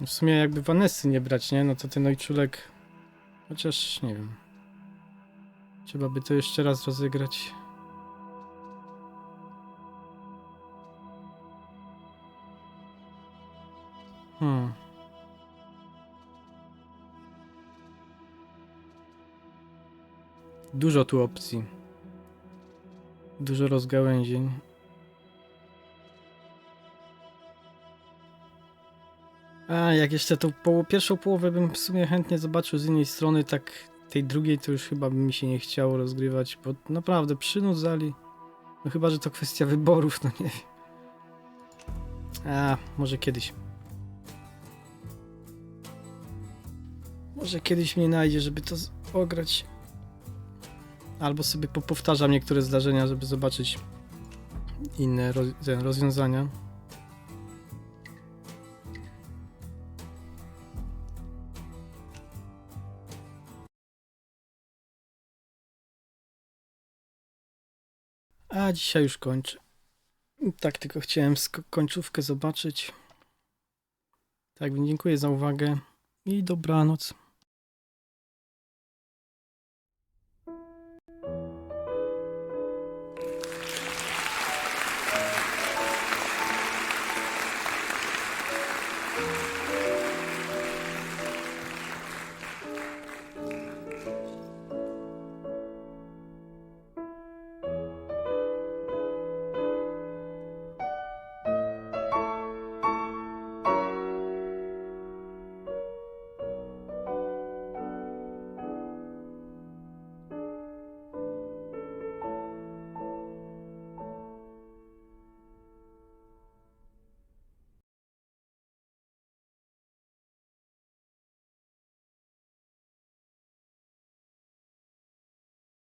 W sumie jakby Vanessy nie brać, nie? No to ten ojczulek... Chociaż nie wiem. Trzeba by to jeszcze raz rozegrać. Hmm. Dużo tu opcji. Dużo rozgałęzień. A, jak jeszcze tą pierwszą połowę bym w sumie chętnie zobaczył z innej strony, tak tej drugiej to już chyba by mi się nie chciało rozgrywać, bo naprawdę przynudzali. No chyba, że to kwestia wyborów, no nie wiem. A, może kiedyś. Może kiedyś mnie najdzie, żeby to ograć. Albo sobie powtarzam niektóre zdarzenia, żeby zobaczyć inne rozwiązania. A dzisiaj już kończę. Tak, tylko chciałem końcówkę zobaczyć. Tak, więc dziękuję za uwagę i dobranoc.